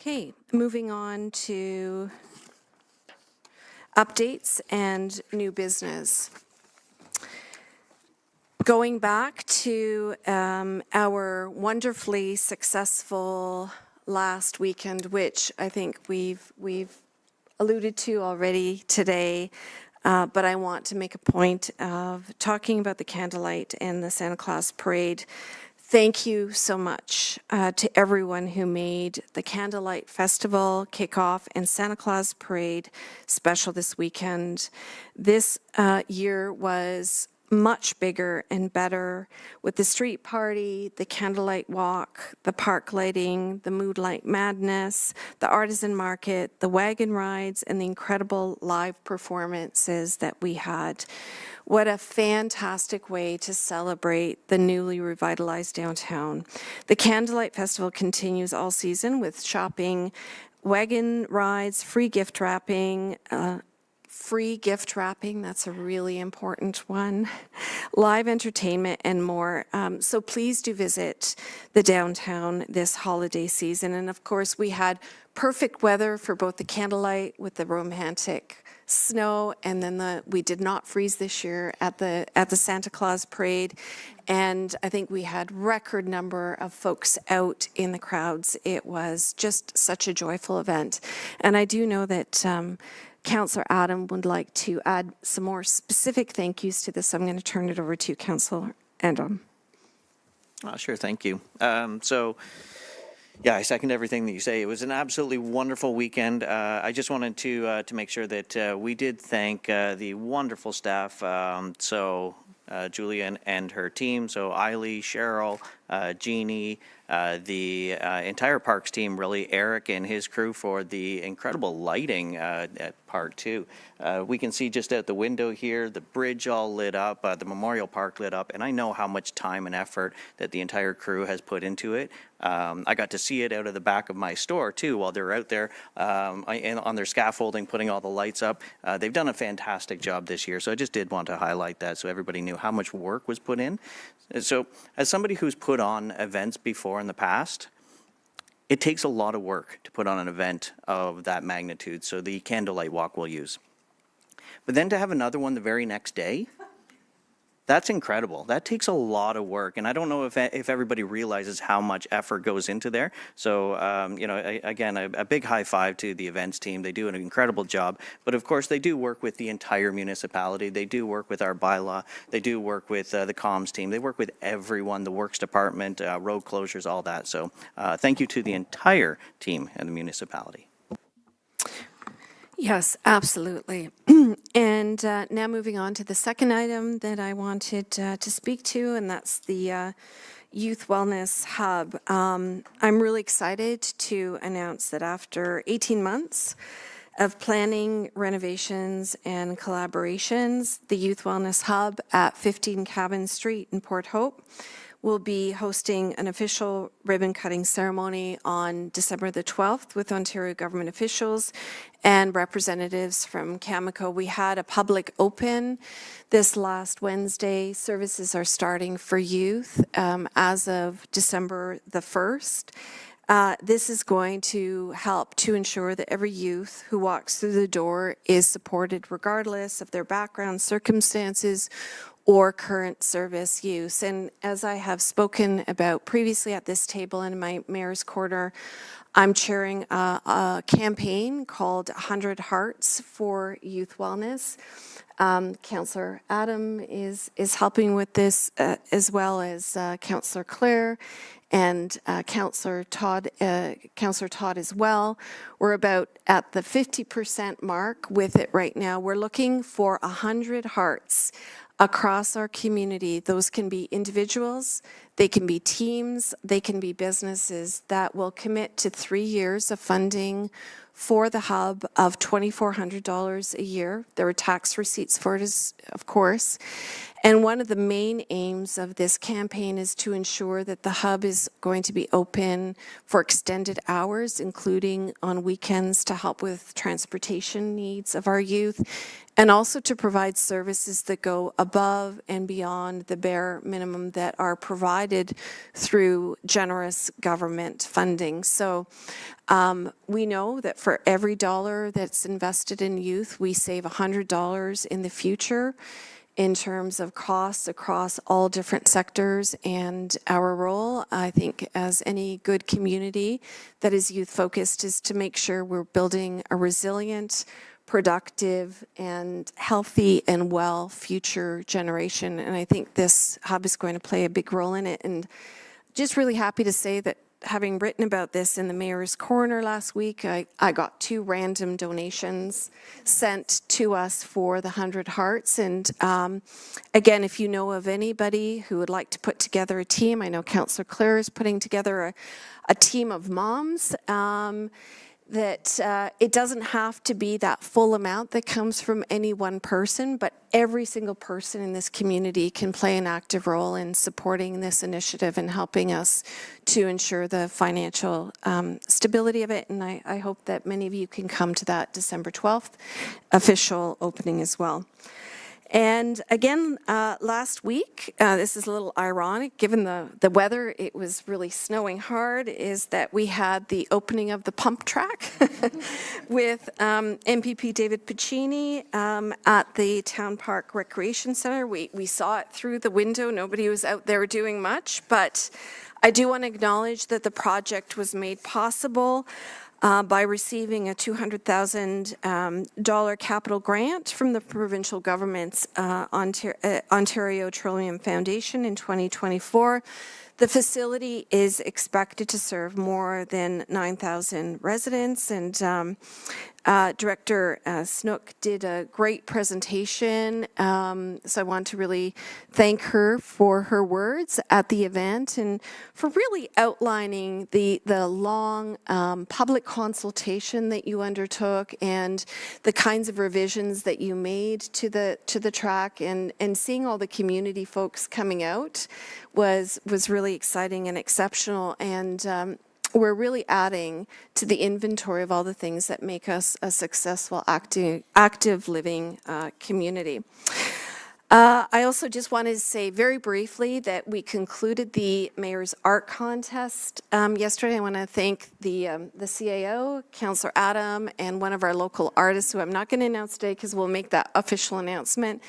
Okay, moving on to updates and new business. Going back to our wonderfully successful last weekend, which I think we've alluded to already today, but I want to make a point of talking about the candlelight and the Santa Claus Parade. Thank you so much to everyone who made the Candlelight Festival kickoff and Santa Claus Parade special this weekend. This year was much bigger and better with the street party, the candlelight walk, the park lighting, the Moonlight Madness, the artisan market, the wagon rides, and the incredible live performances that we had. What a fantastic way to celebrate the newly revitalized downtown. The Candlelight Festival continues all season with shopping, wagon rides, free gift wrapping, that's a really important one, live entertainment, and more. So please do visit the downtown this holiday season. And of course, we had perfect weather for both the candlelight with the romantic snow, and then we did not freeze this year at the Santa Claus Parade. And I think we had record number of folks out in the crowds. It was just such a joyful event. And I do know that Councillor Adam would like to add some more specific thank yous to this. So I'm going to turn it over to Councillor Adam. Sure, thank you. Yeah, I second everything that you say. It was an absolutely wonderful weekend. I just wanted to make sure that we did thank the wonderful staff. Julia and her team, so Eiley, Cheryl, Jeannie, the entire parks team, really, Eric and his crew for the incredible lighting at Park 2. We can see just out the window here, the bridge all lit up, the Memorial Park lit up, and I know how much time and effort that the entire crew has put into it. I got to see it out of the back of my store, too, while they're out there and on their scaffolding, putting all the lights up. They've done a fantastic job this year, so I just did want to highlight that so everybody knew how much work was put in. So as somebody who's put on events before in the past, it takes a lot of work to put on an event of that magnitude, so the candlelight walk we'll use. But then to have another one the very next day, that's incredible. That takes a lot of work, and I don't know if everybody realizes how much effort goes into there. So, again, a big high five to the events team. They do an incredible job, but of course they do work with the entire municipality. They do work with our bylaw. They do work with the comms team. They work with everyone, the works department, road closures, all that. So, thank you to the entire team and the municipality. Yes, absolutely. And now moving on to the second item that I wanted to speak to, and that's the Youth Wellness Hub. I'm really excited to announce that after 18 months of planning, renovations, and collaborations, the Youth Wellness Hub at 15 Cabin Street in Port Hope will be hosting an official ribbon-cutting ceremony on December the 12th with Ontario government officials and representatives from Cameco. We had a public open this last Wednesday. Services are starting for youth as of December the 1st. This is going to help to ensure that every youth who walks through the door is supported regardless of their background, circumstances, or current service use. And as I have spoken about previously at this table in my Mayor's Corner, I'm chairing a campaign called 100 Hearts for Youth Wellness. Councillor Adam is helping with this as well as Councillor Clare and Councillor Todd as well. We're about at the 50% mark with it right now. We're looking for 100 hearts across our community. Those can be individuals, they can be teams, they can be businesses that will commit to 3 years of funding for the hub of $2,400 a year. There are tax receipts for it, of course. And one of the main aims of this campaign is to ensure that the hub is going to be open for extended hours, including on weekends, to help with transportation needs of our youth, and also to provide services that go above and beyond the bare minimum that are provided through generous government funding. So we know that for every dollar that's invested in youth, we save $100 in the future in terms of costs across all different sectors. And our role, I think, as any good community that is youth-focused, is to make sure we're building a resilient, productive, and healthy and well future generation. And I think this hub is going to play a big role in it. And just really happy to say that having written about this in the Mayor's Corner last week, I got 2 random donations sent to us for the 100 Hearts. And again, if you know of anybody who would like to put together a team, I know Councillor Clare is putting together a team of moms, that it doesn't have to be that full amount that comes from any one person, but every single person in this community can play an active role in supporting this initiative and helping us to ensure the financial stability of it. And I hope that many of you can come to that December 12th official opening as well. And again, last week, this is a little ironic, given the weather, it was really snowing hard, is that we had the opening of the pump track with MPP David Piccini at the Town Park Recreation Center. We saw it through the window. Nobody was out there doing much, but I do want to acknowledge that the project was made possible by receiving a $200,000 capital grant from the provincial government's Ontario Trillium Foundation in 2024. The facility is expected to serve more than 9,000 residents, and Director Snook did a great presentation, so I want to really thank her for her words at the event and for really outlining the long public consultation that you undertook and the kinds of revisions that you made to the track, and seeing all the community folks coming out was really exciting and exceptional, and we're really adding to the inventory of all the things that make us a successful active living community. I also just wanted to say very briefly that we concluded the Mayor's Art Contest yesterday. I want to thank the CAO, Councillor Adam, and one of our local artists, who I'm not going to announce today because we'll make that official announcement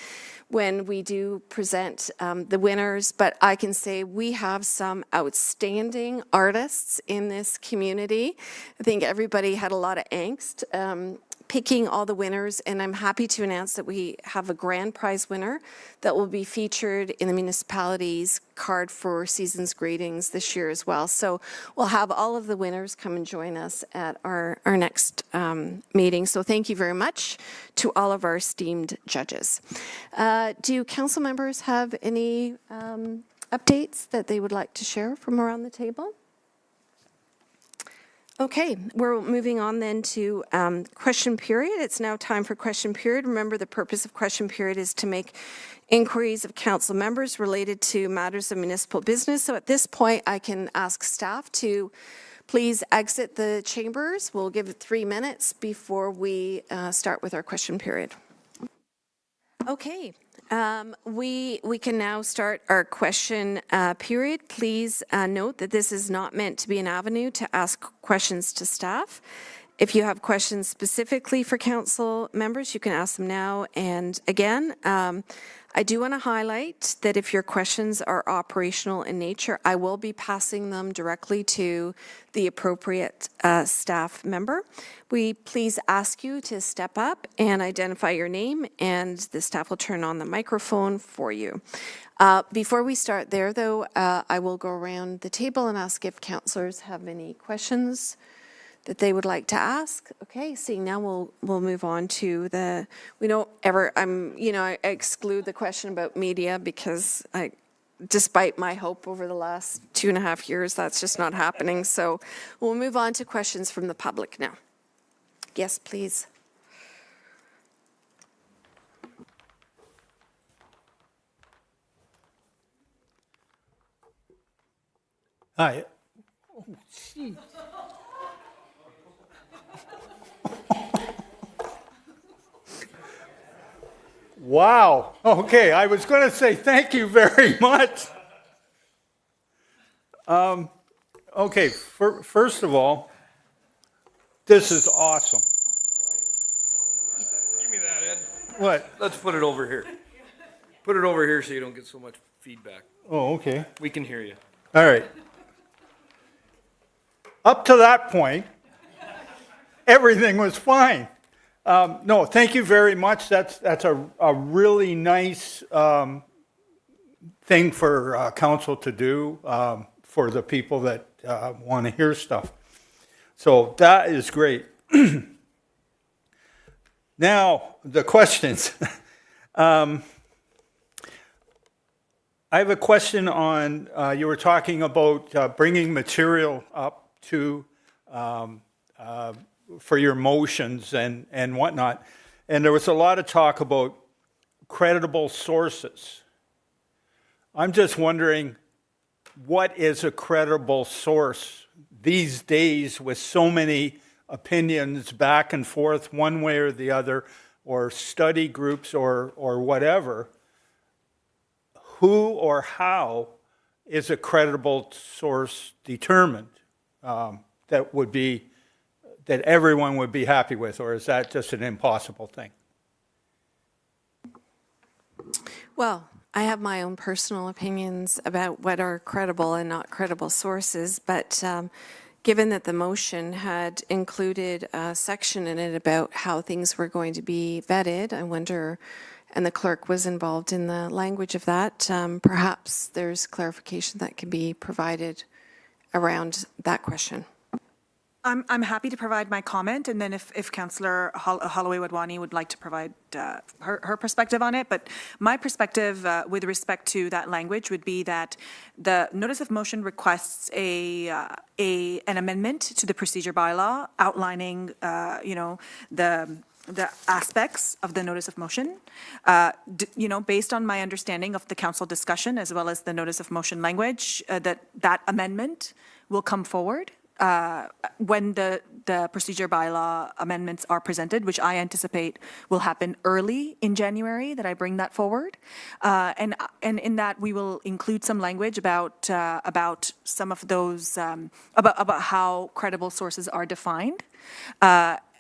when we do present the winners. But I can say we have some outstanding artists in this community. I think everybody had a lot of angst picking all the winners, and I'm happy to announce that we have a grand prize winner that will be featured in the municipality's card for Season's Greetings this year as well. So we'll have all of the winners come and join us at our next meeting. So thank you very much to all of our esteemed judges. Do council members have any updates that they would like to share from around the table? Okay, we're moving on then to question period. It's now time for question period. Remember, the purpose of question period is to make inquiries of council members related to matters of municipal business. So at this point, I can ask staff to please exit the chambers. We'll give it 3 minutes before we start with our question period. Okay. We can now start our question period. Please note that this is not meant to be an avenue to ask questions to staff. If you have questions specifically for council members, you can ask them now. And again, I do want to highlight that if your questions are operational in nature, I will be passing them directly to the appropriate staff member. We please ask you to step up and identify your name, and the staff will turn on the microphone for you. Before we start there, though, I will go around the table and ask if councillors have any questions that they would like to ask. Okay, seeing now, we'll move on to we don't ever, I exclude the question about media because despite my hope over the last 2.5 years, that's just not happening. So we'll move on to questions from the public now. Yes, please. Hi. Oh, geez. Wow. Okay, I was going to say thank you very much. Okay, first of all, this is awesome. Give me that, Ed. What? Let's put it over here. Put it over here so you don't get so much feedback. Oh, okay. We can hear you. All right. Up to that point, everything was fine. No, thank you very much. That's a really nice thing for council to do for the people that want to hear stuff. So that is great. Now, the questions. I have a question on, you were talking about bringing material up to for your motions and whatnot. And there was a lot of talk about credible sources. I'm just wondering, what is a credible source these days with so many opinions back and forth one way or the other, or study groups or whatever? Who or how is a credible source determined that everyone would be happy with, or is that just an impossible thing? Well, I have my own personal opinions about what are credible and not credible sources, but given that the motion had included a section in it about how things were going to be vetted, I wonder and the clerk was involved in the language of that. Perhaps there's clarification that can be provided around that question. I'm happy to provide my comment, and then if Councillor Holloway Wadwani would like to provide her perspective on it. But my perspective with respect to that language would be that the notice of motion requests an amendment to the procedure bylaw outlining, the aspects of the notice of motion. Based on my understanding of the council discussion as well as the notice of motion language, that amendment will come forward when the procedure bylaw amendments are presented, which I anticipate will happen early in January, that I bring that forward. And in that, we will include some language about some of those, about how credible sources are defined.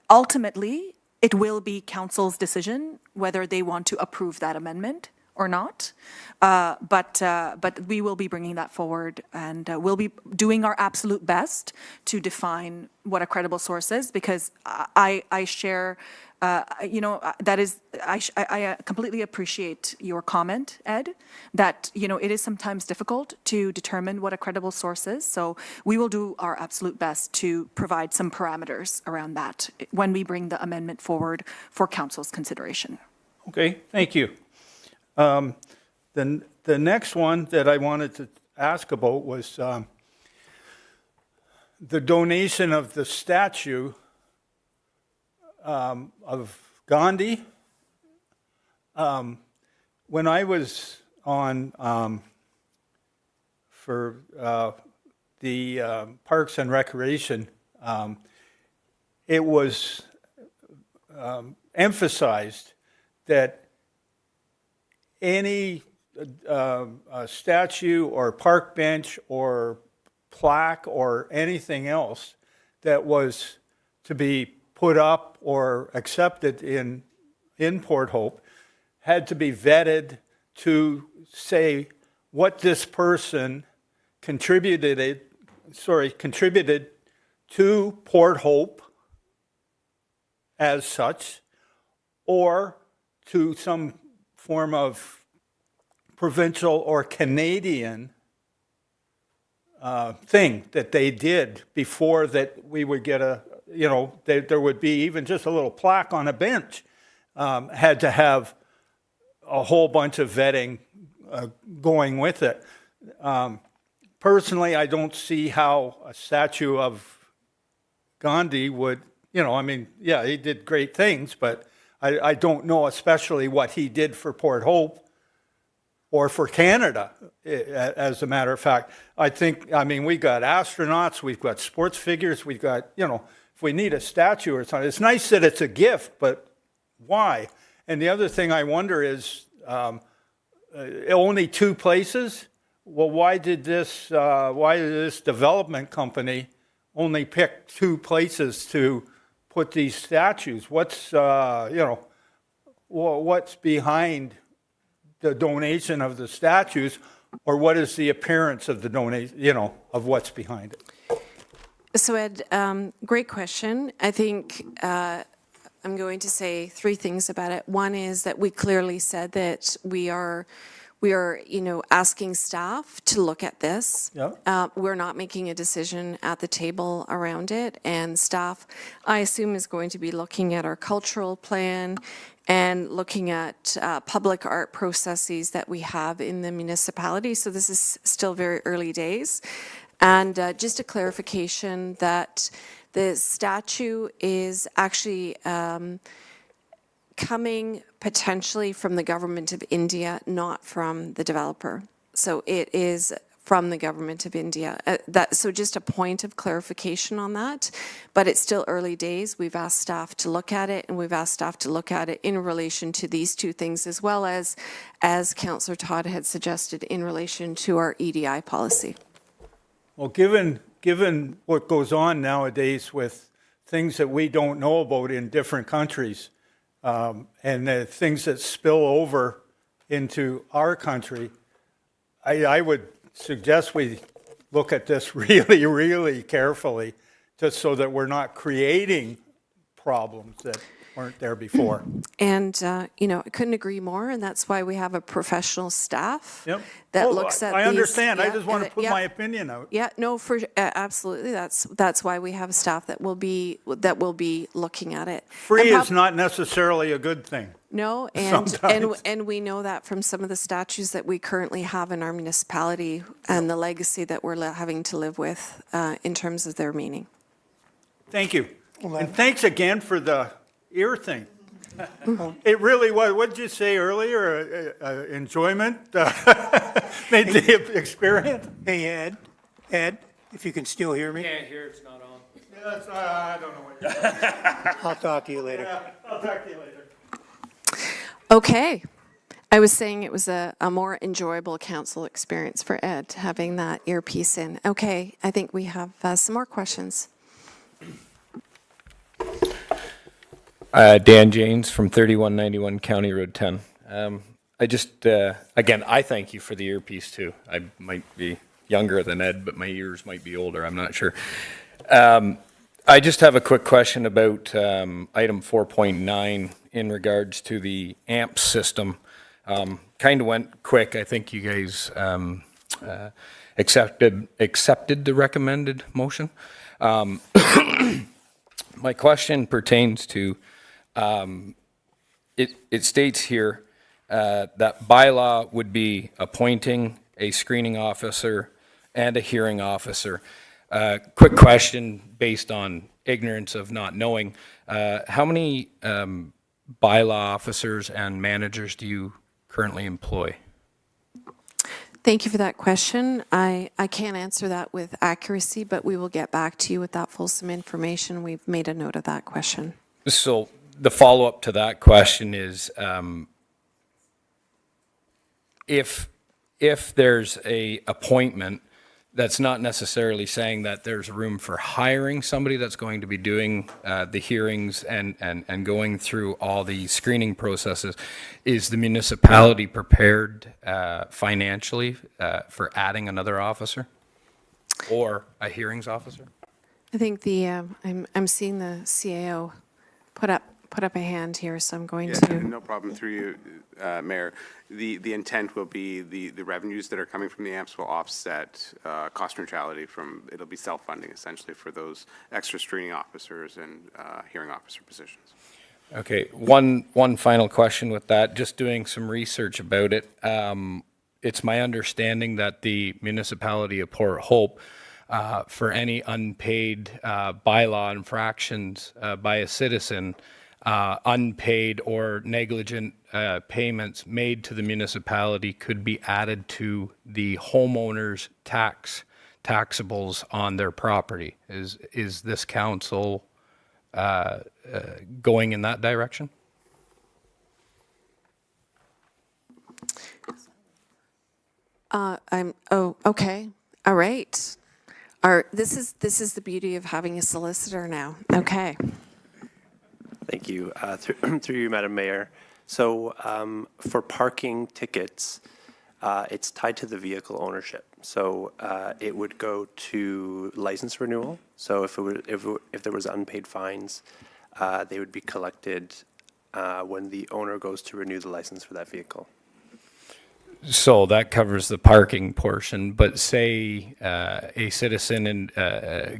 Ultimately, it will be council's decision whether they want to approve that amendment or not. But we will be bringing that forward, and we'll be doing our absolute best to define what a credible source is, because I share, that is, I completely appreciate your comment, Ed, that, it is sometimes difficult to determine what a credible source is. So we will do our absolute best to provide some parameters around that when we bring the amendment forward for council's consideration. Okay, thank you. The next one that I wanted to ask about was the donation of the statue of Gandhi. When I was on for the Parks and Recreation, it was emphasized that any statue or park bench or plaque or anything else that was to be put up or accepted in Port Hope had to be vetted to say what this person contributed to Port Hope as such, or to some form of provincial or Canadian thing that they did before that we would get there would be even just a little plaque on a bench. Had to have a whole bunch of vetting going with it. Personally, I don't see how a statue of Gandhi would, he did great things, but I don't know especially what he did for Port Hope or for Canada, as a matter of fact. We got astronauts, we've got sports figures, we've got, if we need a statue or something, it's nice that it's a gift, but why? And the other thing I wonder is, only 2 places? Well, why did this development company only pick 2 places to put these statues? What's behind the donation of the statues, or what is the appearance of the donation, of what's behind it? So Ed, great question. I think I'm going to say 3 things about it. One is that we clearly said that we are asking staff to look at this. Yeah. We're not making a decision at the table around it, and staff, I assume, is going to be looking at our cultural plan and looking at public art processes that we have in the municipality. So this is still very early days. And just a clarification that the statue is actually coming potentially from the government of India, not from the developer. So it is from the government of India. So just a point of clarification on that, but it's still early days. We've asked staff to look at it, and we've asked staff to look at it in relation to these 2 things, as well as Councillor Todd had suggested, in relation to our EDI policy. Well, given what goes on nowadays with things that we don't know about in different countries, and the things that spill over into our country, I would suggest we look at this really, really carefully, just so that we're not creating problems that weren't there before. And, you know, I couldn't agree more, and that's why we have a professional staff Yep. that Oh, looks at I these- understand. I yeah, just want to and put yeah. my opinion out. Yeah, no, absolutely. That's why we have staff that will be looking at it. Free And is not necessarily a good thing. No, Sometimes. and we know that from some of the statutes that we currently have in our municipality and the legacy that we're having to live with in terms of their meaning. Thank you. And thanks again for the ear thing. It really was, what did you say earlier? Enjoyment made the experience? Hey, Ed, if you can still hear me, Can't hear, it's not on. Yes, I don't know what you're saying. I'll talk to you later. I'll talk to you later. Okay. I was saying it was a more enjoyable council experience for Ed, having that earpiece in. Okay, I think we have some more questions. Dan James from 3191 County Road 10. I just, again, I thank you for the earpiece too. I might be younger than Ed, but my ears might be older, I'm not sure. I just have a quick question about item 4.9 in regards to the AMP system. Kind of went quick. I think you guys accepted the recommended motion. My question pertains to, it states here that bylaw would be appointing a screening officer and a hearing officer. Quick question based on ignorance of not knowing. How many bylaw officers and managers do you currently employ? Thank you for that question. I can't answer that with accuracy, but we will get back to you with that fulsome information. We've made a note of that question. So the follow-up to that question is, if there's a appointment, that's not necessarily saying that there's room for hiring somebody that's going to be doing the hearings and going through all the screening processes. Is the municipality prepared financially for adding another officer or a hearings officer? I think I'm seeing the CAO put up a hand here, so I'm going Yeah, to. no problem through you, Mayor. The intent will be the revenues that are coming from the AMPs will offset cost neutrality from, it'll be self-funding essentially for those extra screening officers and hearing officer positions. Okay, one final question with that, just doing some research about it. It's my understanding that the municipality of Port Hope, for any unpaid bylaw infractions by a citizen, unpaid or negligent payments made to the municipality could be added to the homeowner's taxables on their property. Is this council going in that direction? Okay. All right. This is the beauty of having a solicitor now. Okay. Thank you. Through you, Madam Mayor. So for parking tickets, it's tied to the vehicle ownership. So it would go to license renewal. So if there was unpaid fines, they would be collected when the owner goes to renew the license for that vehicle. So that covers the parking portion, but say a citizen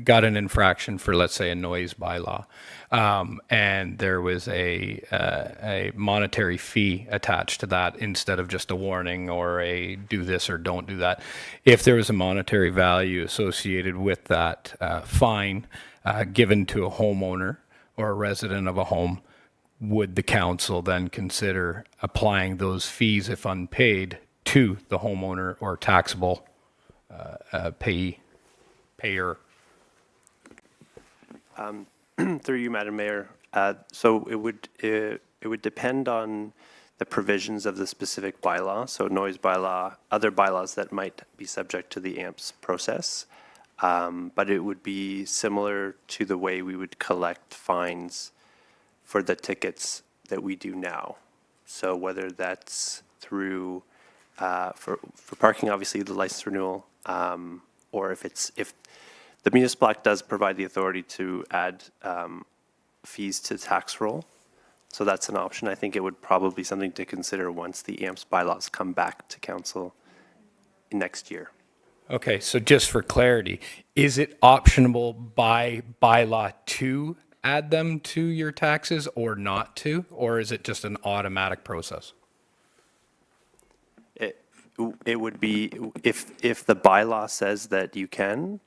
got an infraction for, let's say, a noise bylaw, and there was a monetary fee attached to that instead of just a warning or a do this or don't do that. If there was a monetary value associated with that fine given to a homeowner or a resident of a home, would the council then consider applying those fees, if unpaid, to the homeowner or taxable payer? Through you, Madam Mayor. So it would depend on the provisions of the specific bylaw. So noise bylaw, other bylaws that might be subject to the AMPS process. But it would be similar to the way we would collect fines for the tickets that we do now. So whether that's through for parking, obviously the license renewal, or if the municipal act does provide the authority to add fees to tax roll, So that's an option. I think it would probably be something to consider once the AMPS bylaws come back to council next year. Okay, so just for clarity, is it optionable by bylaw to add them to your taxes or not to? Or is it just an automatic process? It would be, if the bylaw says that you can,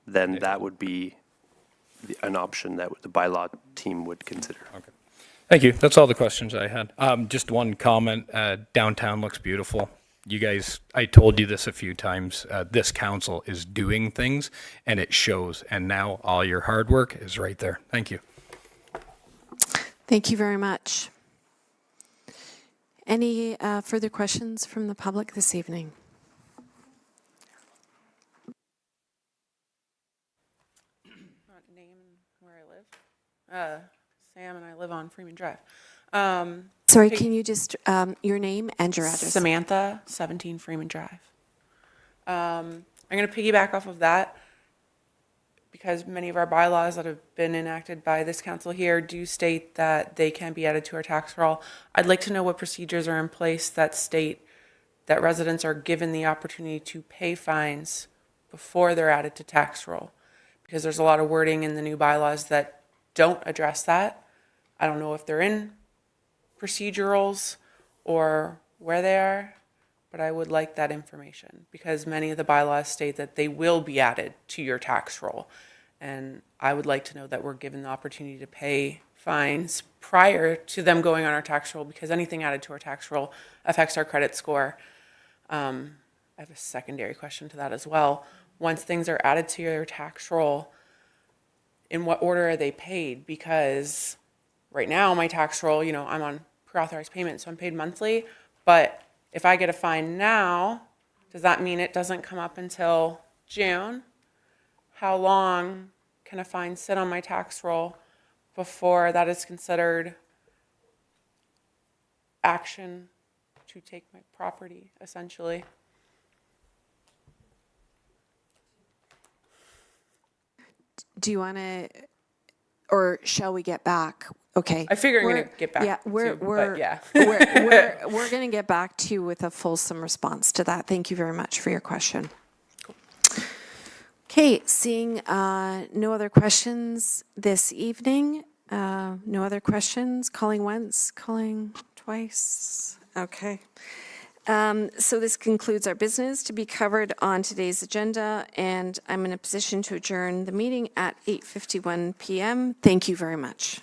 then that would be an option that the bylaw team would consider. Okay. Thank you. That's all the questions I had. Just one comment. Downtown looks beautiful. You guys, I told you this a few times. This council is doing things and it shows. And now all your hard work is right there. Thank you. Thank you very much. Any further questions from the public this evening? Name and where I live. Sam and I live on Freeman Drive. Sorry, can you just, your name and your address? Samantha, 17 Freeman Drive. I'm going to piggyback off of that because many of our bylaws that have been enacted by this council here do state that they can be added to our tax roll. I'd like to know what procedures are in place that state that residents are given the opportunity to pay fines before they're added to tax roll, because there's a lot of wording in the new bylaws that don't address that. I don't know if they're in procedurals or where they are, but I would like that information because many of the bylaws state that they will be added to your tax roll. And I would like to know that we're given the opportunity to pay fines prior to them going on our tax roll, because anything added to our tax roll affects our credit score. I have a secondary question to that as well. Once things are added to your tax roll, in what order are they paid? Because right now, my tax roll, you know, I'm on pre-authorized payment, so I'm paid monthly. But if I get a fine now, does that mean it doesn't come up until June? How long can a fine sit on my tax roll before that is considered action to take my property, essentially? Do you want to, or shall we get back? Okay. I figure I'm going to get back yeah, we're, to, we're, but yeah. we're going to get back to you with a fulsome response to that. Thank you very much for your question. Okay, seeing no other questions this evening. No other questions? Calling once, calling twice? Okay. So this concludes our business to be covered on today's agenda, and I'm in a position to adjourn the meeting at 8:51 p.m. Thank you very much.